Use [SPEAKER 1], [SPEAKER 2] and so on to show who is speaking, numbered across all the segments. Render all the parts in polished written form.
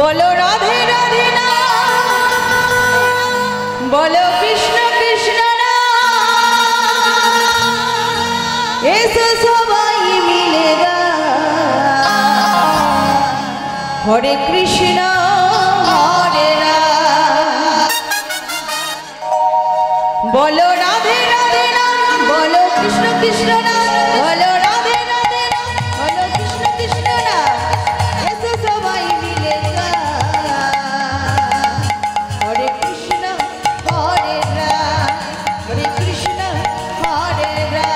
[SPEAKER 1] बोलो राधे राधे ना, बोलो कृष्ण कृष्ण ना, ऐसा सबाई मिलेगा। हरे कृष्ण हरे राम, बोलो राधे राधे ना, बोलो कृष्ण कृष्ण ना, बोलो राधे राधे ना, बोलो कृष्ण कृष्ण ना, ऐसा सबाई मिलेगा। हरे कृष्ण हरे राम, हरे कृष्ण हरे राम।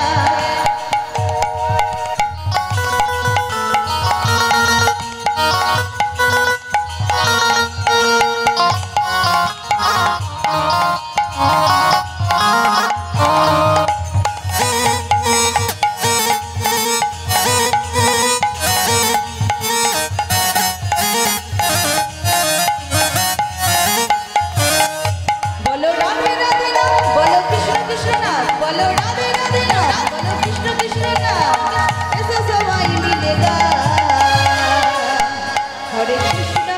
[SPEAKER 1] बोलो राधे राधे ना, बोलो कृष्ण कृष्ण ना, बोलो राधे राधे ना, बोलो कृष्ण कृष्ण ना, ऐसा सबाई मिलेगा। हरे कृष्ण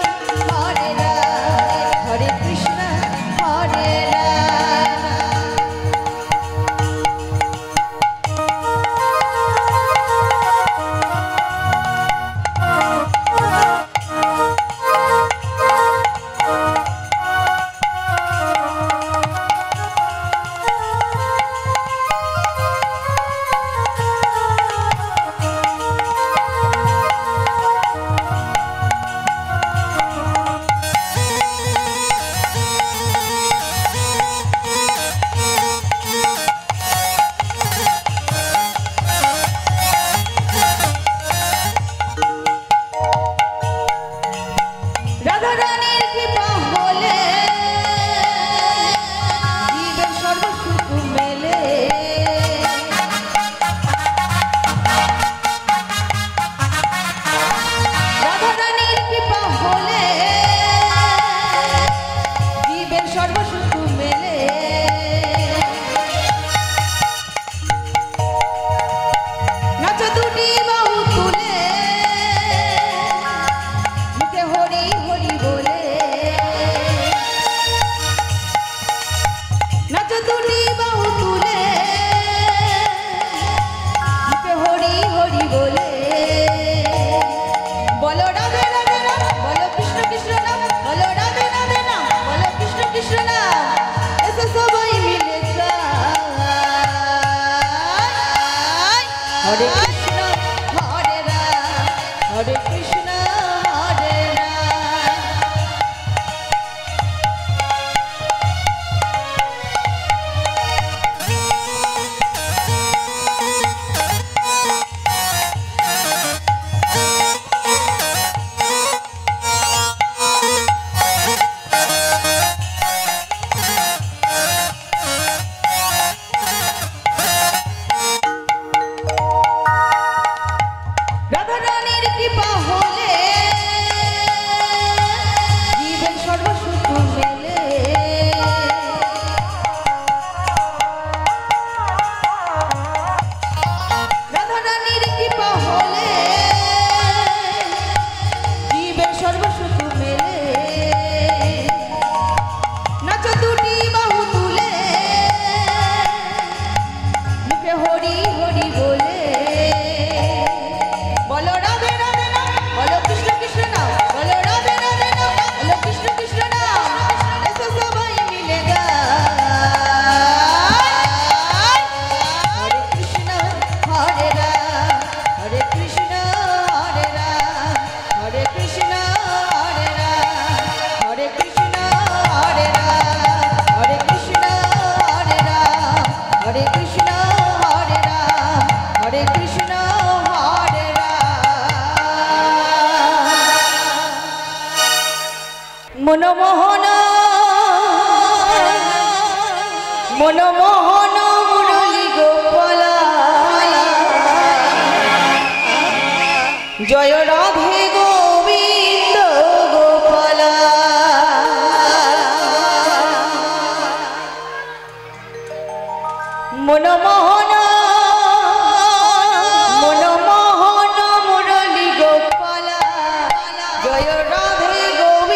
[SPEAKER 1] हरे राम, हरे कृष्ण हरे राम। राधा रानीर कृपा होले जीवन सर्वसुख मेले। राधा रानीर कृपा होले जीवन सर्वसुख मेले। नाचो दुटी बाहु तुले मुखे हरि हरि बोले। नाचो दुटी बाहु तुले मुखे हरि हरि बोले। बोलो राधे राधे ना, बोलो कृष्ण कृष्ण ना, बोलो राधे राधे ना, बोलो कृष्ण कृष्ण ना, ऐसा सबाई मिलेगा। हरे कृष्ण हरे राम, हरे कृष्ण हरे राम। राधा रानीर कृपा होले जीवन सर्वसुख मेले। राधा रानीर कृपा होले जीवन सर्वसुख मेले। नाचो दुटी बाहु तुले मुखे हरि हरि बोले। बोलो राधे राधे ना, बोलो कृष्ण कृष्ण ना, बोलो राधे राधे ना, बोलो कृष्ण कृष्ण ना, ऐसा सबाई मिलेगा। हरे कृष्ण हरे राम, हरे कृष्ण हरे राम, हरे कृष्ण हरे राम, हरे कृष्ण हरे राम, हरे कृष्ण हरे राम, हरे कृष्ण हरे राम, हरे कृष्ण हरे राम। मनमोहन मनमोहन मुरली गोपाला, जय राधे गोविंद गोपाला। मनमोहन मनमोहन मुरली गोपाला, जय राधे गोविंद।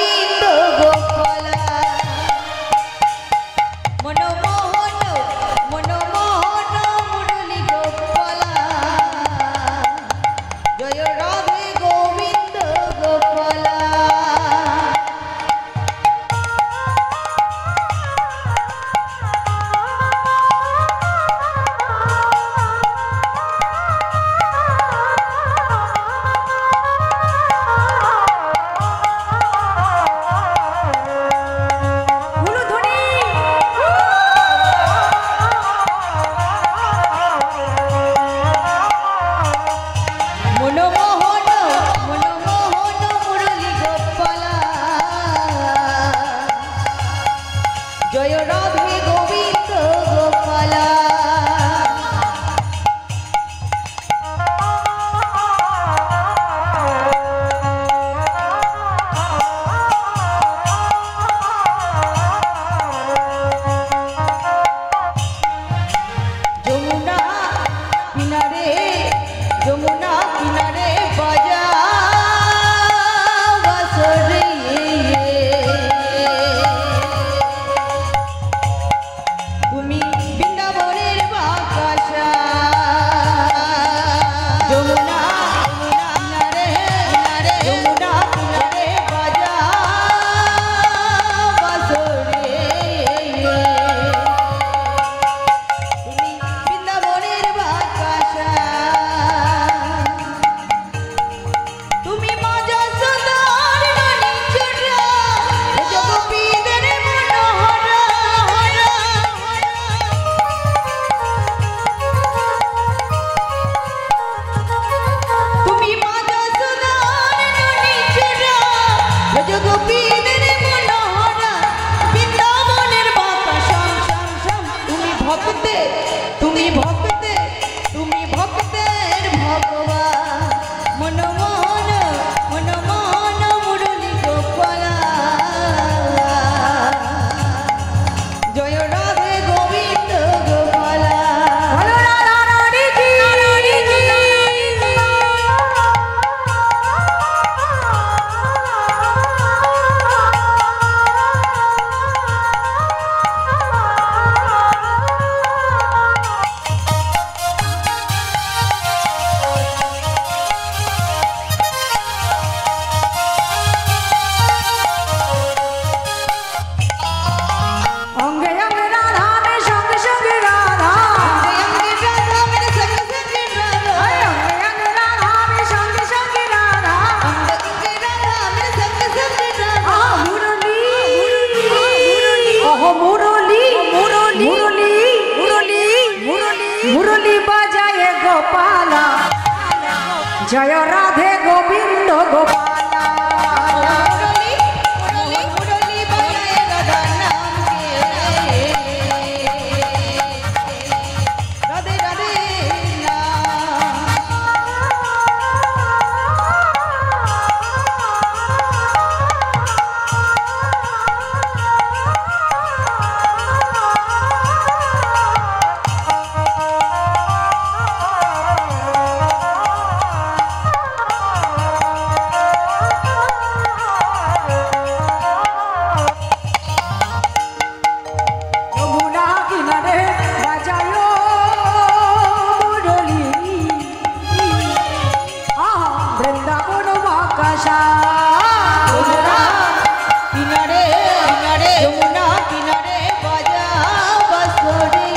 [SPEAKER 1] যমুনা কিনারে বাজা বাঁশরি তুমি বৃন্দাবনের বাতাসা যমুনা কিনারে যমুনা কিনারে বাজা বাঁশরি তুমি বৃন্দাবনের বাতাসা তুমি মা যশোদার রানী চূড়া জগপীদের মনোহরা তুমি মা যশোদার রানী চূড়া জগপীদের মনোহরা বৃন্দাবনের বাতাসা তুমি ভক্তে তুমি ভক্তে তুমি ভক্তের ভগবান মনমোহন মনমোহন মুরলী গোপালা জয় রাধে গোবিন্দ গোপালা
[SPEAKER 2] অঙ্গে অঙ্গে রাধা মে সঙ্গে সঙ্গে রাধা
[SPEAKER 1] অঙ্গে রাধা মেরে সঙ্গে সঙ্গে রাধা
[SPEAKER 2] অঙ্গে অঙ্গে রাধা মে সঙ্গে সঙ্গে রাধা
[SPEAKER 1] অঙ্গে রাধা মেরে সঙ্গে সঙ্গে রাধা
[SPEAKER 2] মুরলী ওহ মুরলী মুরলী মুরলী মুরলী মুরলী মুরলী বাজায়ে গোপালা জয় রাধে গোবিন্দ গোপালা
[SPEAKER 1] মুরলী মুরলী মুরলী বাজায়ে রাধা নাম কে রাধে রাধে নাম
[SPEAKER 2] যমুনা কিনারে বাজায় মুরলী বৃন্দাবন বাকাশা
[SPEAKER 1] যমুনা কিনারে কিনারে যমুনা কিনারে বাজা বাঁশরি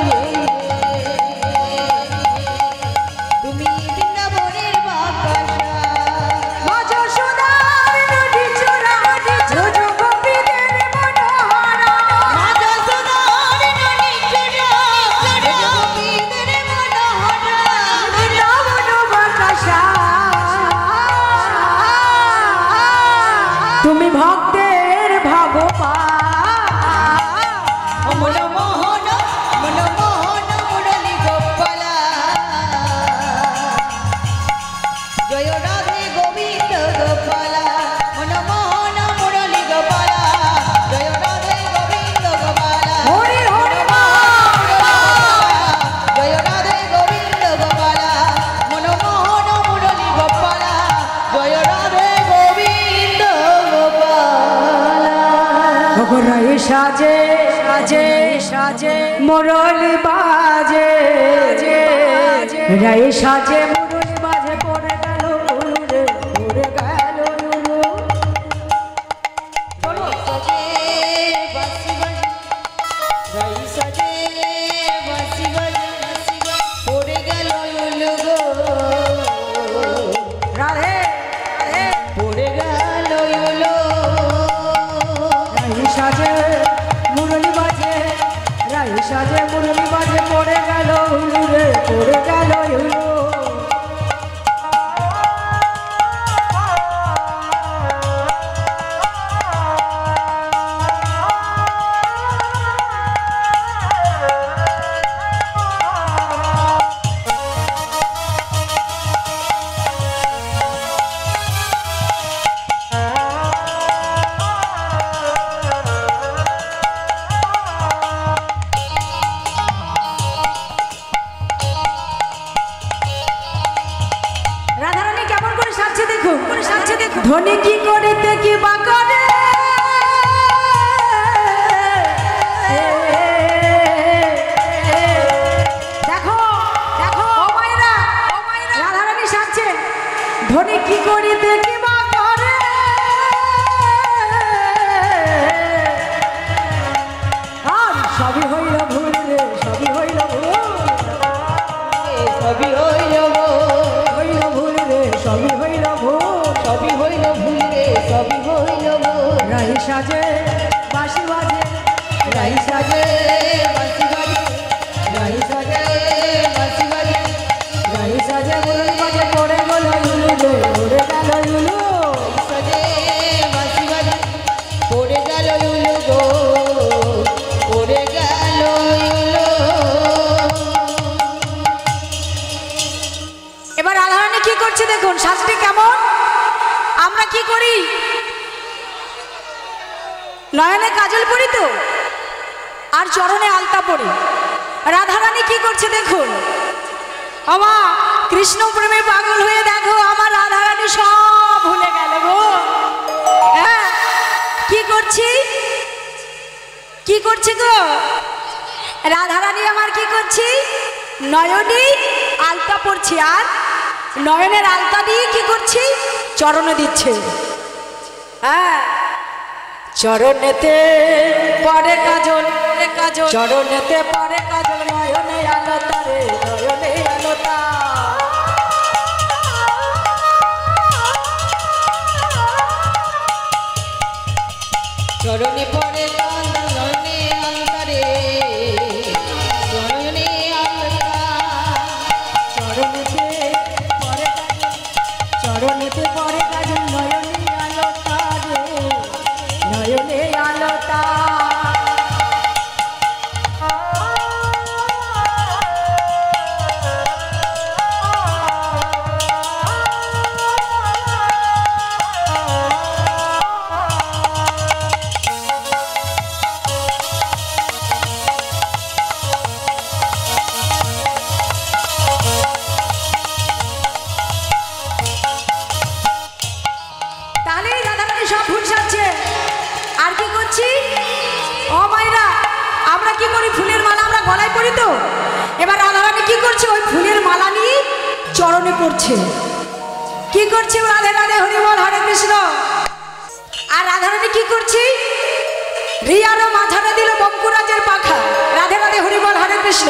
[SPEAKER 1] তুমি বৃন্দাবনের বাতাসা
[SPEAKER 2] মা যশোদার নদী চূড়া ঝোঝো গোপীদের মনোহরা
[SPEAKER 1] মা যশোদার রানী চূড়া জগপীদের মনোহরা
[SPEAKER 2] বৃন্দাবন বাকাশা তুমি ভক্তের ভাগপাল
[SPEAKER 1] মনমোহন মনমোহন মুরলী গোপালা জয় রাধে গোবিন্দ গোপালা মনমোহন মুরলী গোপালা জয় রাধে গোবিন্দ গোপালা
[SPEAKER 2] হরি হরি
[SPEAKER 1] জয় রাধে গোবিন্দ গোপালা মনমোহন মুরলী গোপালা জয় রাধে গোবিন্দ গোপালা
[SPEAKER 2] ভগরাই সাজে সাজে সাজে মুরলি বাজে রাই সাজে মুরলি বাজে পড়ে গেল উলুরে পড়ে গেল উলু
[SPEAKER 1] চলো সাজে বাঁশি বাজে রাই সাজে বাঁশি বাজে পড়ে গেল উলুগো
[SPEAKER 2] রাধে রাধে
[SPEAKER 1] পড়ে গেল উলু
[SPEAKER 2] রাই সাজে মুরলি বাজে রাই সাজে মুরলি বাজে পড়ে গেল উলুরে পড়ে গেল উলু ধনী কি করিতে কি বা করে দেখো দেখো ও মায়েরা রাধারানী সাজছে ধনী কি করিতে কি বা করে আর সবই হইল ভুল রে সবই হইল ভুল
[SPEAKER 1] সবই হইল
[SPEAKER 2] হইল ভুল রে সবই হইল ভুল
[SPEAKER 1] সবই হইল ভুল রে সবই হইল ভুল
[SPEAKER 2] রাই সাজে বাঁশি বাজে
[SPEAKER 1] রাই সাজে বাঁশি বাজে রাই সাজে বাঁশি বাজে
[SPEAKER 2] রাই সাজে মুরলি বাজে পড়ে গেল লুলু রে পড়ে গেল লুলু
[SPEAKER 1] সাজে বাঁশি বাজে পড়ে গেল উলু গো পড়ে গেল উলু।
[SPEAKER 2] এবার রাধারানী কি করছে দেখুন সাজটি কেমন আমরা কি করি নয়নে কাজল পরি তো আর চরণে আলতা পরি রাধারানী কি করছে দেখুন আমা কৃষ্ণ প্রেমে পাগল হয়ে দেখো আমার রাধারানী সব ভুলে গেল গো হ্যাঁ কি করছি কি করছে গো রাধারানী আমার কি করছি নয়নে আলতা পড়ছি আর নয়নের আলতা দিয়ে কি করছি চরণে দিচ্ছে হ্যাঁ চরণেতে পরে কাজল কাজল চরণেতে পরে কাজল নয়নে আলতা রে নয়নে আলতা
[SPEAKER 1] চরণে পড়ে নয়নে আলতারে নয়নে আলতা
[SPEAKER 2] চরণেতে পরে কাজল চরণেতে পরে কাজল নয়নে আলতা রে নয়নে আলতা তাহলেই রাধারানী সব ভুল সাজছে আর কি করছি ও মাইরা আমরা কি করি ফুলের মালা আমরা গলায় পরি তো এবার রাধারানী কি করছে ওই ফুলের মালা নিয়ে চরণে পড়ছে কি করছে রাধে রাধে হরি বল হরে কৃষ্ণ আর রাধারানী কি করছে রিয়ারও মাঝারে দিল বঙ্কুরাজের পাখা রাধে রাধে হরি বল হরে কৃষ্ণ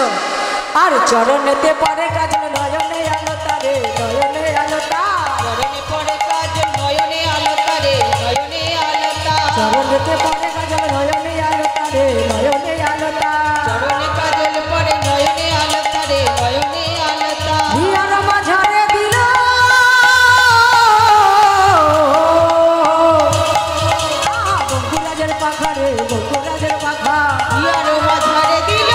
[SPEAKER 2] আর চরণেতে পরে কাজল নয়নে আলতা রে নয়নে আলতা
[SPEAKER 1] চরণে পড়ে কাজল নয়নে আলতা রে নয়নে আলতা
[SPEAKER 2] চরণেতে পরে কাজল নয়নে আলতা রে নয়নে আলতা
[SPEAKER 1] চরণে কাজল পড়ে নয়নে আলতা রে নয়নে আলতা
[SPEAKER 2] হিয়ার মাঝারে দিল বঙ্কুরাজের পাখা রে বঙ্কুরাজের পাখা
[SPEAKER 1] ইয়ার মাঝারে দিল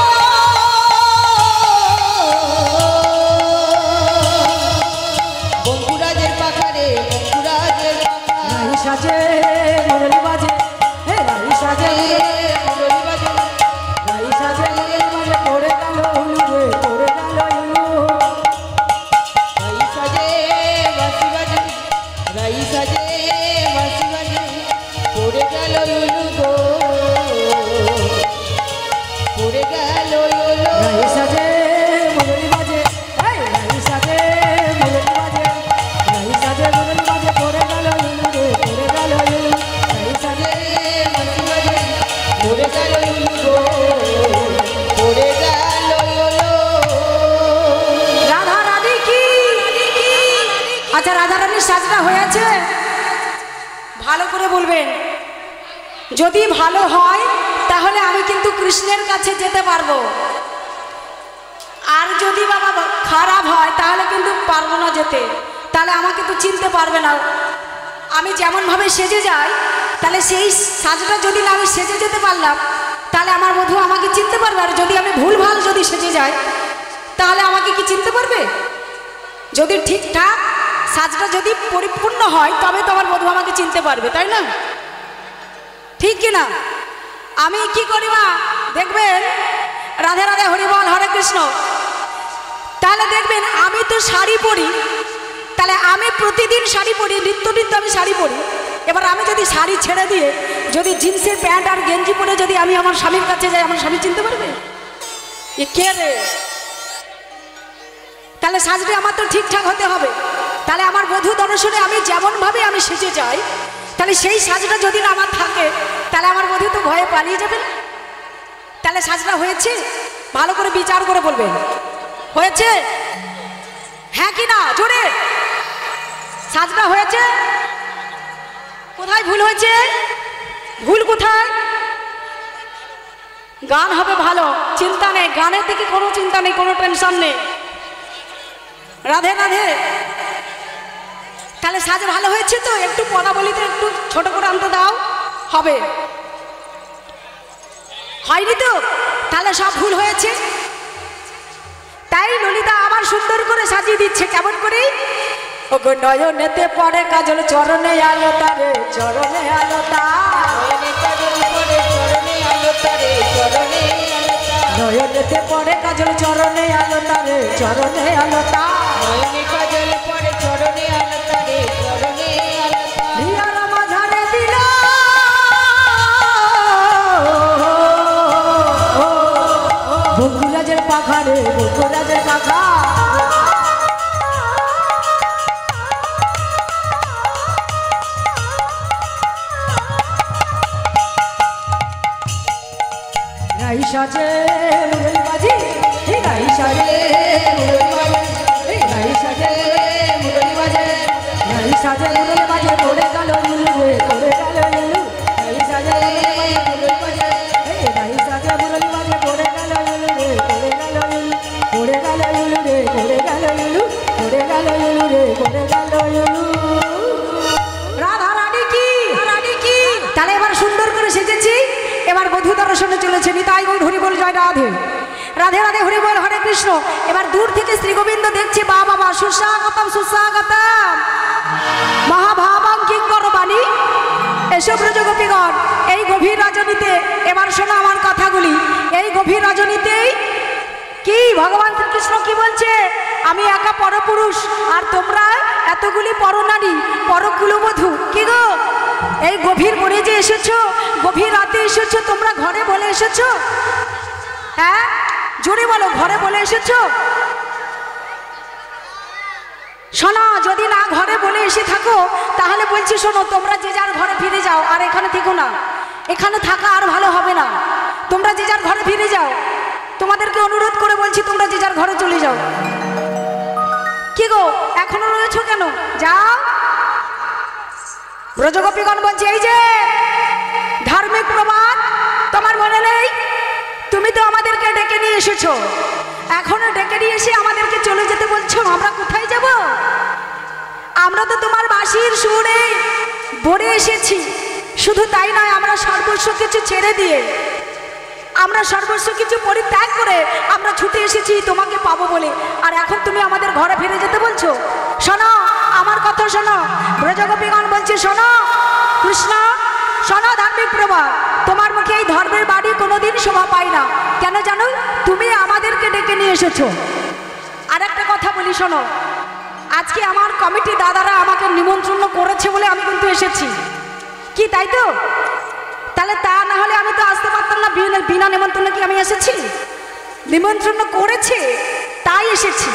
[SPEAKER 1] বঙ্কুরাজের পাখারে বঙ্কুরাজের পাখা
[SPEAKER 2] রাই সাজে মুরলি বাজে হে রাই সাজে
[SPEAKER 1] মুরলি বাজে
[SPEAKER 2] রাই সাজে মুরলি বাজে পড়ে গেল উলু রে পড়ে গেল উলু
[SPEAKER 1] রাই সাজে বাঁশি বাজে রাই সাজে বাঁশি বাজে পড়ে গেল উলু গো পড়ে গেল উলু
[SPEAKER 2] রাই সাজে মুরলি বাজে হে রাই সাজে মুরলি বাজে রাই সাজে মুরলি বাজে পড়ে গেল উলু রে পড়ে গেল উলু রাই সাজে
[SPEAKER 1] বাঁশি বাজে পড়ে গেল উলু গো পড়ে গেল উলু
[SPEAKER 2] রাধা রানী কি আচ্ছা রাধা রানীর সাজটা হয়েছে ভালো করে বলবেন যদি ভালো হয় তাহলে আমি কিন্তু কৃষ্ণের কাছে যেতে পারবো আর যদি বাবা খারাপ হয় তাহলে কিন্তু পারবো না যেতে তাহলে আমাকে তো চিনতে পারবে না আমি যেমন ভাবে সেজে যাই তাহলে সেই সাজটা যদি না আমি সেজে যেতে পারলাম তাহলে আমার বধূ আমাকে চিনতে পারবে আর যদি আমি ভুলভাল যদি সেজে যাই তাহলে আমাকে কি চিনতে পারবে যদি ঠিকঠাক সাজটা যদি পরিপূর্ণ হয় তবে তো আমার বধূ আমাকে চিনতে পারবে তাই না ঠিক কি না আমি কি করি মা দেখবেন রাধে রাধে হরি বল হরে কৃষ্ণ তাহলে দেখবেন আমি তো শাড়ি পরি তাহলে আমি প্রতিদিন শাড়ি পরি, নিত্য নিত্য আমি শাড়ি পরি। এবার আমি যদি শাড়ি ছেড়ে দিয়ে যদি জিন্সের প্যান্ট আর গেঞ্জি পরে যদি আমি আমার স্বামীর কাছে যাই, আমার স্বামী চিনতে পারবে এ কে রে? তাহলে সাজটা আমার তো ঠিকঠাক হতে হবে। তাহলে আমার বধূ দর্শনে আমি যেমনভাবে আমি সেজে যাই, তাহলে সেই সাজটা যদি না আমার থাকে, তাহলে আমার বধূ তো ভয়ে পালিয়ে যাবে না। তাহলে সাজটা হয়েছে? ভালো করে বিচার করে বলবেন, হয়েছে? হ্যাঁ কি না? জোরে সাজটা হয়েছে? কোথায় ভুল হয়েছে? ভুল কোথায়? গান হবে ভালো, চিন্তা নেই, গানের দিকে কোনো চিন্তা নেই, কোনো টেনশন নেই। রাধে রাধে। তাহলে সাজ ভালো হয়েছে তো? একটু পদাবলিতে একটু ছোট করে আনতে দাও, হবে? হয়নি তো? তাহলে সব ভুল হয়েছে। তাই ললিতা আবার সুন্দর করে সাজিয়ে দিচ্ছে। কেমন করে? ও গো নয়নেতে পড়ে কাজল, চরণে আলো তারে, চরণে আলো নয়নেতে পড়ে কাজল, চরণে আলো তারে, চরণে আলো মাঝারে দিল বকুরাজের পাখারে, বকুরাজের পাখা। রাই সাজে মুরলি বাজি, রাই সাজে মুরলি বাজে, রাই সাজে মুরলি বাজে, রাই সাজে মুরলি বাজে, পড়ে গেল লুলু রে, পড়ে গেল লুলু। রাই সাজে মুরলি বাজে, রাই সাজে মুরলি বাজে, পড়ে গেল লুলু রে, পড়ে গেল লুলু, পড়ে গেল লুলু রে, পড়ে গেল লুলু, পড়ে গেল লুলু রে, পড়ে গেল লুলু। রাধা রানী কি, রানী কি। তাহলে এবার সুন্দর করে সেজেছি। এবার বধূ দর্শনে চলেছে। নিতাই গৌর হরি বল, জয় রাধে রাধে রাধে, হরি বল, হরে কৃষ্ণ। এবার দূর থেকে শ্রী গোবিন্দ দেখছে, বা বাবা সুস্বাগতম সুস্বাগতম মহাভাবং কিঙ্কর বাণী। এসব ব্রজগোপীগণ এই গভীর রজনীতে, এবার শোনো আমার কথাগুলি। এই গভীর রজনীতেই কি ভগবান শ্রীকৃষ্ণ কি বলছে? আমি একা পরপুরুষ, আর তোমরা এতগুলি পরনারী, পরকুলবধূ। কি গো, এই গভীর বনে যে এসেছো, গভীর রাতে এসেছো, তোমরা ঘরে বলে এসেছো? হ্যাঁ জোরে বলো, ঘরে বলে এসেছো? শোনো, যদি না ঘরে বলে এসে থাকো, তাহলে বলছি শোনো, তোমরা যে যার ঘরে ফিরে যাও, আর এখানে থেকো না। এখানে থাকা আর ভালো হবে না। তোমরা যে যার ঘরে ফিরে যাও। তোমাদেরকে অনুরোধ করে বলছি, তোমরা যে যার ঘরে চলে যাও। কি গো, এখনো রয়েছো কেন? যাও। ব্রজগোপীগণ বলছে, এই যে ধার্মিক প্রমাণ তোমার মনে নেই? তুমি তো আমাদেরকে ডেকে নিয়ে এসেছো, এখনো ডেকে নিয়ে এসে আমাদেরকে চলে যেতে বলছো। আমরা কোথায় যাব? আমরা তো তোমার বাঁশির সুরে বনে এসেছি। শুধু তাই নয়, আমরা সর্বস্ব কিছু ছেড়ে দিয়ে, আমরা সর্বস্ব কিছু পরিত্যাগ করে আমরা ছুটে এসেছি তোমাকে পাবো বলে। আর এখন তুমি আমাদের ঘরে ফিরে যেতে বলছো? শোনো আমার কথা, শোনো। ব্রজগোপীগণ বলছে, শোনো কৃষ্ণ, শোনো ধার্মিক প্রভা, তোমার মুখে এই ধর্মের বাড়ি কোনোদিন শোভা পায় না। কেন জানো? তুমি আমাদেরকে ডেকে নিয়ে এসেছো। আর একটা কথা বলি, শোনো, আজকে আমার কমিটি দাদারা আমাকে নিমন্ত্রণ করেছে বলে আমি কিন্তু এসেছি। কি তাই তো? তাহলে তা না হলে আমি তো আসতে পারতাম না। বিনা নিমন্ত্রণে কি আমি এসেছি? নিমন্ত্রণ করেছে তাই এসেছি।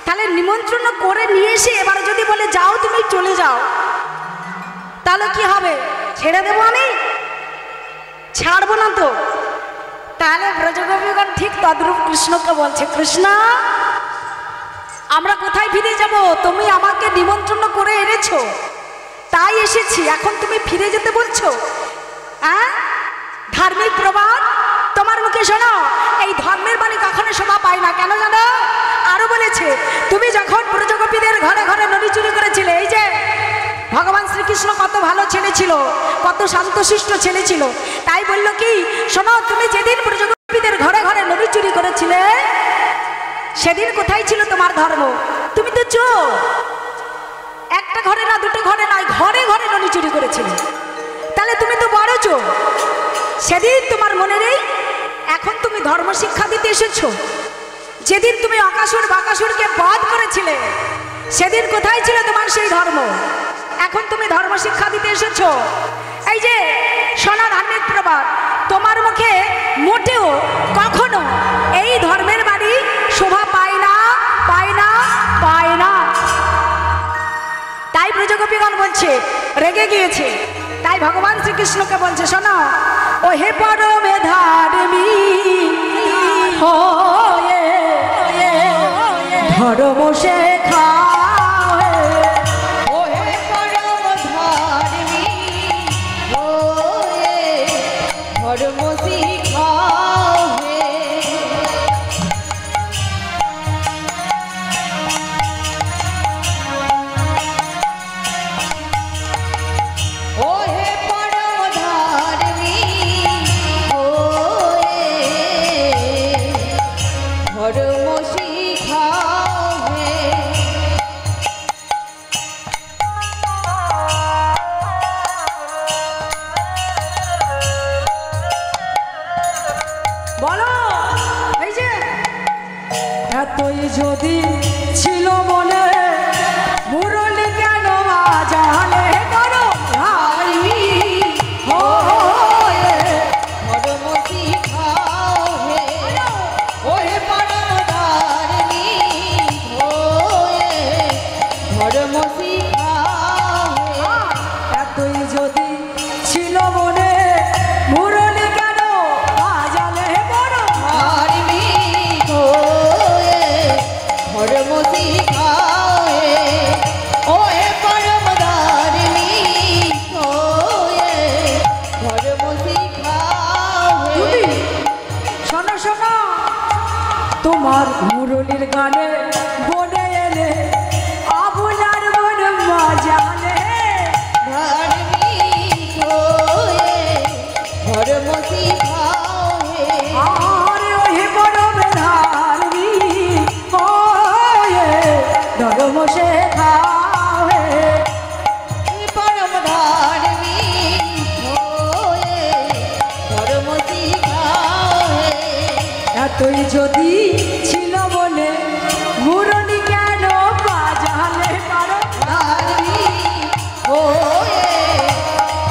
[SPEAKER 2] তাহলে নিমন্ত্রণ করে নিয়ে এসে এবার যদি বলে যাও, তুমি চলে যাও, তাহলে কি হবে? ছেড়ে দেবো আমি? ছাড়বো না তো। তাহলে ব্রজগোপীগণ ঠিক তদ্রূপ কৃষ্ণকে বলছে, কৃষ্ণ আমরা কোথায় ফিরে যাব? তুমি আমাকে নিমন্ত্রণ করে এনেছো, তাই এসেছি। এখন তুমি ফিরে যেতে বলছো? হ্যাঁ ধার্মিক প্রবাদ তোমার মুখে শোনো, এই ধর্মের বাণী কখনো শোভা পায় না। কেন জানো? আরো বলেছে, তুমি যখন ব্রজগোপীদের ঘরে ঘরে নদী চুরি করেছিলে, এই যে ভগবান শ্রীকৃষ্ণ কত ভালো ছেলে ছিল, কত শান্তশিষ্ট ছেলে ছিল, তাই বলল কি, শোনো, তুমি যেদিন ব্রজগোপীদের ঘরে ঘরে নদী চুরি করেছিলে, সেদিন কোথায় ছিল তোমার ধর্ম? তুমি তো চোর। একটা ঘরে না, দুটো ঘরে নয়, ঘরে ঘরে নদী চুরি করেছিলে। তাহলে তুমি তো বড় চোর। সেদিন তোমার মনে নেই? এখন তুমি ধর্ম শিক্ষা দিতে এসেছো। যেদিন তুমি অকাসুর বাকাসুরকে বধ করেছিলে, সেদিন কোথায় ছিল তোমার সেই ধর্ম? এখন তুমি ধর্ম শিক্ষা দিতে এসেছো। এই যে সোনা ধার্মিক প্রবাদ, তোমার মুখে মোটেও কখনো এই ধর্মের বাড়ি শোভা পায় না, পায় না, পায় না। তাই ব্রজগোপীগণ বলছে, রেগে গিয়েছে। তাই ভগবান শ্রীকৃষ্ণকে বলছে, শোনো ও হে পরমে ধার্মিক হয়ে ধর্ম শেখা,
[SPEAKER 1] ও হে পরম ধার্মিক হয়ে ধর্ম শিখাও হে। ও হে পরম ধার্মিক হয়ে ধর্ম শিখাও হে।
[SPEAKER 2] বলো এই যে এতই যদি ছিল মনে মুরলি কেন জানে করো
[SPEAKER 1] ধার্মিক হয়ে ধর্ম শিখাও হে। ও হে পরম ধার্মিক হয়ে ধর্ম শিখাও হে।
[SPEAKER 2] এতই যদি ছিল মনে মুরলি কেন বাজালে বড়
[SPEAKER 1] ধার্মিক হয়ে ধর্ম শিখাও হে। ও হে পরম ধার্মিক হয়ে ধর্ম শিখাও হে।
[SPEAKER 2] তুমি শোনো শোনো, তোমার মুরলির গানে বনে এলে আবুলার মন মজালে,
[SPEAKER 1] ধার্মিক হয়ে ধর্ম শিখাও হে।
[SPEAKER 2] আর ওহে পরম ধার্মিক হয়ে ধর্ম শেখাও হে।
[SPEAKER 1] পরম ধার্মিক হয়ে ধর্ম শিখাও হে।
[SPEAKER 2] এতই যদি ছিল বলে মুরলি কেন বাজালে পারো,
[SPEAKER 1] ধার্মিক হয়ে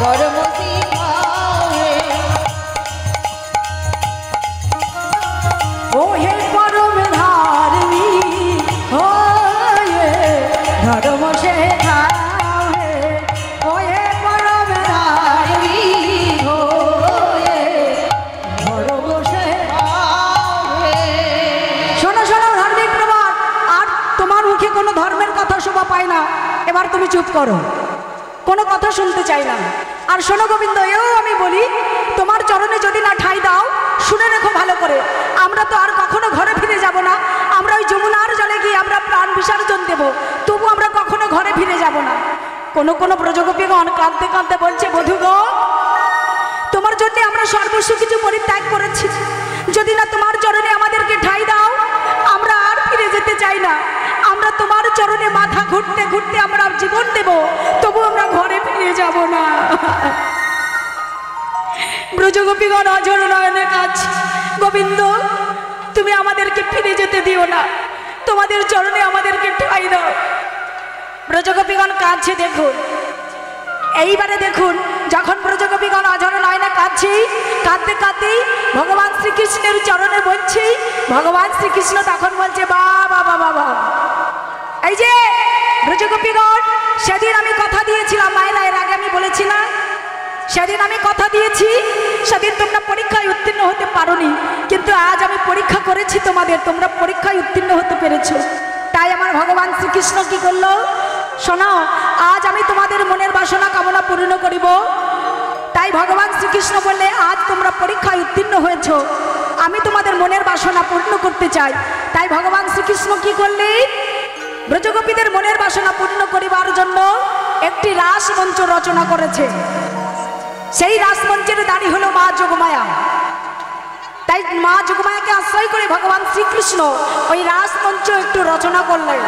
[SPEAKER 1] ধর্ম শিখাও হে।
[SPEAKER 2] ওহে পরম ধার্মিক হয়ে ধর্ম শেখাও হে। ওহে পরম ধার্মিক হয়ে ধর্ম শেখাও হে। শোনো শোনো ধার্মিক প্রবাদ, আর তোমার মুখে কোনো ধর্মের কথা শোভা পায় না। এবার তুমি চুপ করো, কোনো কথা শুনতে চাই না। আর শোনো গোবিন্দ, এও আমি বলি, তোমার চরণে যদি না ঠাঁই দাও, শুনে রেখো ভালো করে, আমরা তো আর কখনো ঘরে ফিরে যাব না। আমরা ওই যমুনার জলে গিয়ে আমরা প্রাণ বিসর্জন দেব, তবু আমরা কখনো ঘরে ফিরে যাব না। কোনো কোনো ব্রজগোপীগণ কাঁদতে কাঁদতে বলছে, বধূ গো, তোমার জন্য আমরা সর্বস্ব কিছু পরিত্যাগ করেছি, যদি না তোমার চরণে আমাদেরকে ঠাঁই দাও, আমরা আর ফিরে যেতে চাই না। আমরা তোমার চরণে মাথা ঘুরতে ঘুরতে আমরা জীবন দেব, তবু আমরা ঘরে ফিরে যাব না। ব্রজগোপীগণ অঝর নয়নে কাঁদছে, গোবিন্দ তুমি আমাদেরকে ফিরে যেতে দিও না, তোমাদের চরণে আমাদেরকে ঠাঁই দাও। ব্রজগোপীগণ কাঁদছে, দেখুন এইবারে দেখুন, যখন ব্রজগোপীগণ অঝর নয়নে কাঁদছে, কাঁদতে কাঁদতেই ভগবান শ্রীকৃষ্ণের চরণে বলছে, ভগবান শ্রীকৃষ্ণ তখন বলছে, বাবা বাবা বাবা। এই যে ব্রজগোপীগণ, সেদিন আমি কথা দিয়েছিলাম মায়েরা, এর আগে আমি বলেছি না, সেদিন আমি কথা দিয়েছি, সেদিন তোমরা পরীক্ষায় উত্তীর্ণ হতে পারোনি, কিন্তু আজ আমি পরীক্ষা করেছি তোমাদের, তোমরা পরীক্ষায় উত্তীর্ণ হতে পেরেছো। তাই আমার ভগবান শ্রীকৃষ্ণ কি করলো, শোনো, আজ আমি তোমাদের মনের বাসনা কামনা পূর্ণ করিব। তাই ভগবান শ্রীকৃষ্ণ বললে, আজ তোমরা পরীক্ষায় উত্তীর্ণ হয়েছো, আমি তোমাদের মনের বাসনা পূর্ণ করতে চাই। তাই ভগবান শ্রীকৃষ্ণ কি করলেন, ব্রজগোপীদের মনের বাসনা পূর্ণ করিবার জন্য একটি রাসমঞ্চ রচনা করেছে। সেই রাসমঞ্চের দাঁড়ি হলো মা যোগমায়া। তাই মা যোগমায়াকে আশ্রয় করে ভগবান শ্রীকৃষ্ণ ওই রাসমঞ্চ একটু রচনা করলেন।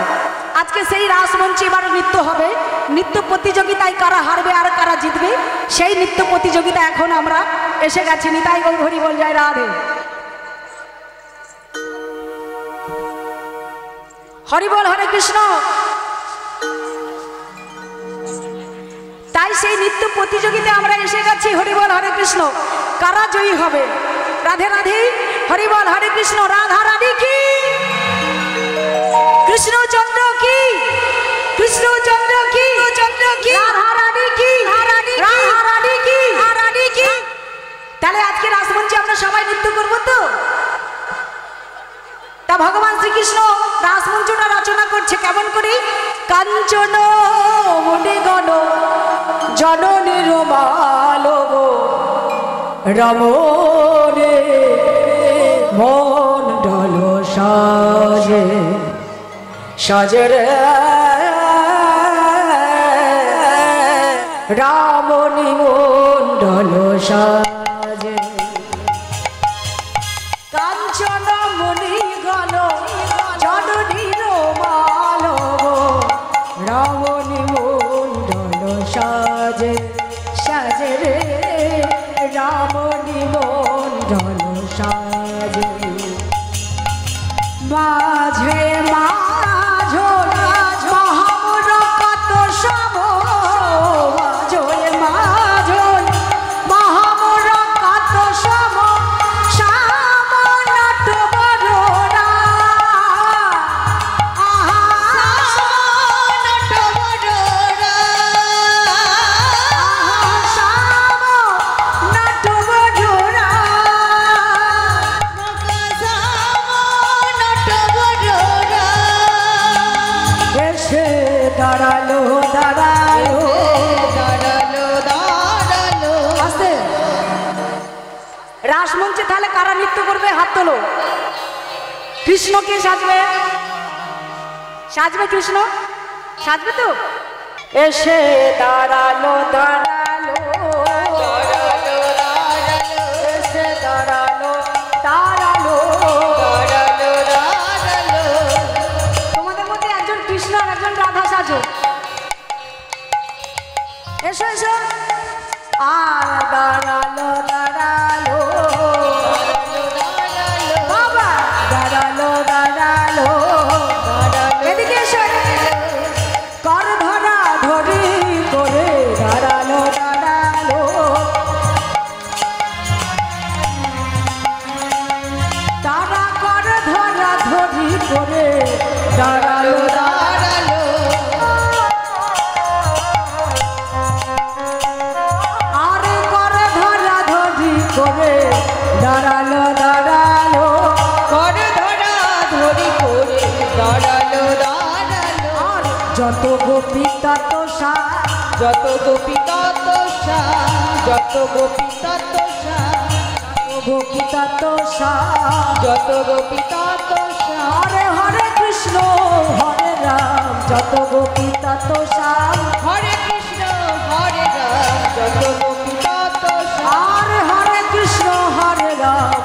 [SPEAKER 2] আজকে সেই রাসমঞ্চে এবার নৃত্য হবে, নৃত্য প্রতিযোগিতায় কারা হারবে আর কারা জিতবে, সেই নৃত্য প্রতিযোগিতা এখন আমরা এসে গেছি। নিতাই গৌর হরি বল, জয় রাধে। হরি বল, হরে কৃষ্ণ। তাই সেই নৃত্য প্রতিযোগিতায় আমরা এসে গেছি। হরিবল হরে কৃষ্ণ, কারা জয়ী হবে? রাধে রাধে, হরিবল হরে কৃষ্ণ, রাধা রানী কি, কৃষ্ণচন্দ্র কি, কৃষ্ণচন্দ্র কি, চন্দ্র কি, রাধা রানী কি, রাধা রানী কি, রানী কি। তাহলে আজকে রাসমঞ্চে আমরা সবাই নৃত্য করবো তো? তা ভগবান শ্রীকৃষ্ণ রাসমঞ্চটা রচনা করছে কেমন করে? কাঞ্চন মুনিগণ জননীর মালব রমণে মন্ডল সাজে, সাজে রে রামণি মন্ডল সাজে। কাঞ্চন মুনিগণ জননীর মালব রমণি মন্ডল সাজে, সাজে রে রামণি মন্ডল সাজে। মাঝে মাঝো মহামুর কত সম, মাঝে মাঝো মহামুর কত সম, শ্যামনট বররা,
[SPEAKER 1] শ্যামনট বররা,
[SPEAKER 2] শ্যামনট বররা,
[SPEAKER 1] শ্যামনট বররা।
[SPEAKER 2] এসে দাঁড়ালো দাঁড়ালো,
[SPEAKER 1] দাঁড়ালো দাঁড়ালো।
[SPEAKER 2] আস্তে। রাসমঞ্চে তাহলে কারা নৃত্য করবে? হাত তোলো। কৃষ্ণ কে সাজবে? সাজবে কৃষ্ণ? সাজবে তো? এসে দাঁড়ালো দাঁড়ালো,
[SPEAKER 1] দাঁড়ালো দাঁড়ালো,
[SPEAKER 2] এসে দাঁড়ালো দাঁড়ালো।
[SPEAKER 1] দাঁড়ালো দাঁড়ালো।
[SPEAKER 2] তোমাদের মধ্যে একজন কৃষ্ণ আর একজন রাধা সাজো। এসো এসো। আর দাঁড়ালো দাঁড়ালো, বাবা দাঁড়ালো দাঁড়ালো, এদিকে এসো। কর ধরা ধরি করে দাঁড়ালো দাঁড়ালো, তারা কর ধরা ধরি করে দাঁড়ালো
[SPEAKER 1] দাঁড়ালো।
[SPEAKER 2] আরে করে ধরা ধরি করে দাঁড়ালো দাঁড়ালো।
[SPEAKER 1] কর ধরা ধরি করে দাঁড়ালো দাঁড়ালো।
[SPEAKER 2] আর যত গোপী তত সা,
[SPEAKER 1] যত গোপী তত শ্যাম, যত গোপী তত শ্যাম,
[SPEAKER 2] গোপী তত সা।
[SPEAKER 1] যত গোপী তত শ্যাম।
[SPEAKER 2] হরে হরে কৃষ্ণ হরে রাম, যত গোপী তত শ্যাম।
[SPEAKER 1] হরে কৃষ্ণ হরে রাম, যত গোপী তত শ্যাম।
[SPEAKER 2] হরে হরে কৃষ্ণ হরে রাম,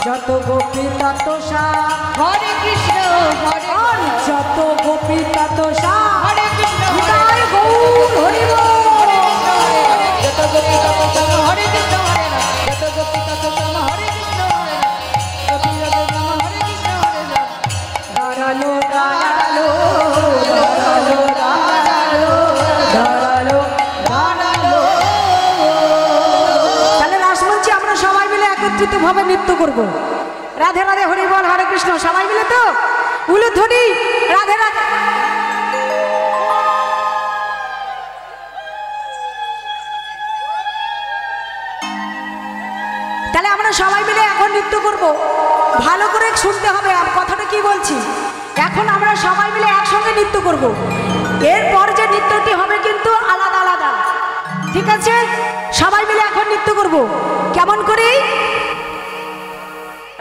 [SPEAKER 2] যত গোপী তত শ্যাম।
[SPEAKER 1] হরে কৃষ্ণ হরে
[SPEAKER 2] আর
[SPEAKER 1] রাম,
[SPEAKER 2] যত গোপী তত শ্যাম।
[SPEAKER 1] হরে কৃষ্ণ হরে
[SPEAKER 2] নিতাই
[SPEAKER 1] রাম,
[SPEAKER 2] গৌর হরি বল।
[SPEAKER 1] যত গোপী তত শ্যাম। হরে কৃষ্ণ হরে রাম, যত গোপী তত শ্যাম। হরে কৃষ্ণ হরে রাম, গোপী তত শ্যাম। হরে কৃষ্ণ হরে রাম।
[SPEAKER 2] দাঁড়ালো দাঁড়ালো দাঁড়ালো দাঁড়ালো দাঁড়ালো
[SPEAKER 1] দাঁড়ালো।
[SPEAKER 2] তাহলে রাসমঞ্চে আমরা সবাই মিলে একত্রিত ভাবে নৃত্য করব। রাধে রাধে হরি বল হরে কৃষ্ণ, সবাই মিলে তো উলুধ্বনি রাধে রাধে। তাহলে আমরা সবাই মিলে এখন নৃত্য করব। ভালো করে শুনতে হবে কথাটা কি বলছি। এখন আমরা সবাই মিলে একসঙ্গে নৃত্য করব। এরপর যে নৃত্যটি হবে কিন্তু আলাদা আলাদা, ঠিক আছে? সবাই মিলে এখন নৃত্য করব। কেমন করে?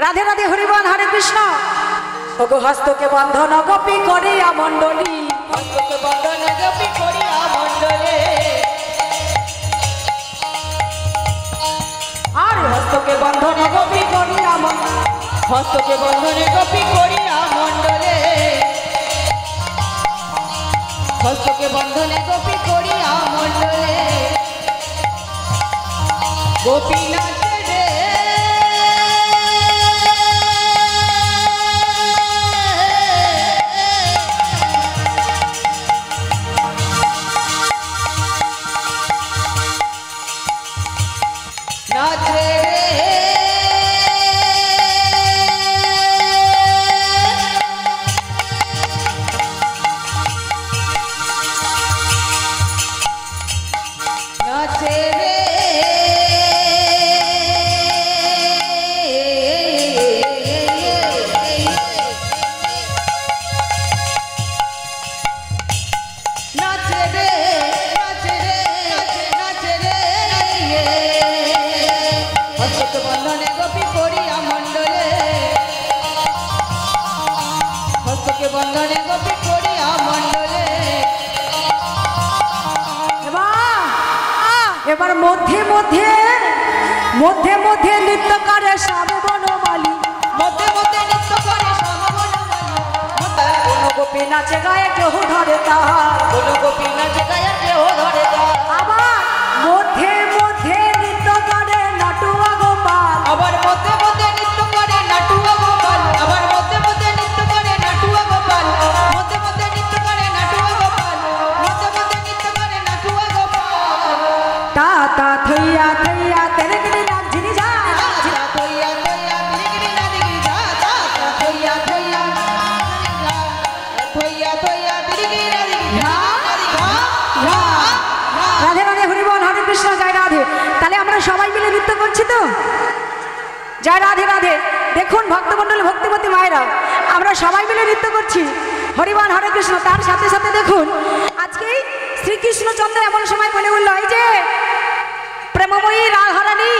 [SPEAKER 2] রাধে রাধে হরি বল হরে কৃষ্ণ। ওগো হস্তকে বন্ধন গোপী করিয়া মণ্ডলী,
[SPEAKER 1] হস্তকে বন্ধনে গোপী করিয়া মণ্ডলে।
[SPEAKER 2] আরে হস্তকে বন্ধনে গোপী করিয়া মণ্ডলী,
[SPEAKER 1] হস্তকে বন্ধনে গোপী করিয়া মণ্ডলে। হস্তকে বন্ধনে গোপী করিয়া মণ্ডলে। গোপী নাচে রে, গোপী করিয়া মণ্ডলে হস্তকে বন্ধনে গোপী করিয়া মণ্ডলে
[SPEAKER 2] এবার মধ্যে মধ্যে মধ্যে মধ্যে নৃত্য করে শ্যামবনমালী
[SPEAKER 1] মধ্যে মধ্যে নৃত্য করে
[SPEAKER 2] কোন গোপী নাচে গায়ে কেহ ধরে তাহার
[SPEAKER 1] কোন গোপী নাচে গায়ে কেহ ধরে তাহার
[SPEAKER 2] আবার মধ্যে মধ্যে নৃত্য করে নাটুয়া গোপাল
[SPEAKER 1] আবার মধ্যে মধ্যে নৃত্য করে নাটুয়া গোপাল আবার মধ্যে মধ্যে নৃত্য করে নাটুয়া গোপাল মধ্যে মধ্যে নৃত্য করে নাটুয়া গোপাল মধ্যে মধ্যে নৃত্য করে নাটুয়া গোপাল
[SPEAKER 2] তা তা থইয়া থইয়া তেরে গিরি নাম জিনি যা
[SPEAKER 1] থইয়া থইয়া তিরিগিরি না দিগিরি যা যা থইয়া থইয়া থইয়া থইয়া তিরিগিরি না দিগিরি যা যা
[SPEAKER 2] রাধে রাধে হরি বল হরে কৃষ্ণ জয় রাধে। তাহলে আমরা সবাই মিলে নৃত্য করছি তো জয় রাধে রাধে। দেখুন ভক্তমণ্ডলী ভক্তিমতী মায়েরা আমরা সবাই মিলে নৃত্য করছি হরিবল হরে কৃষ্ণ। তার সাথে সাথে দেখুন আজকেই শ্রীকৃষ্ণচন্দ্র এমন সময় বলে উঠল এই যে প্রেমময়ী রাধারানী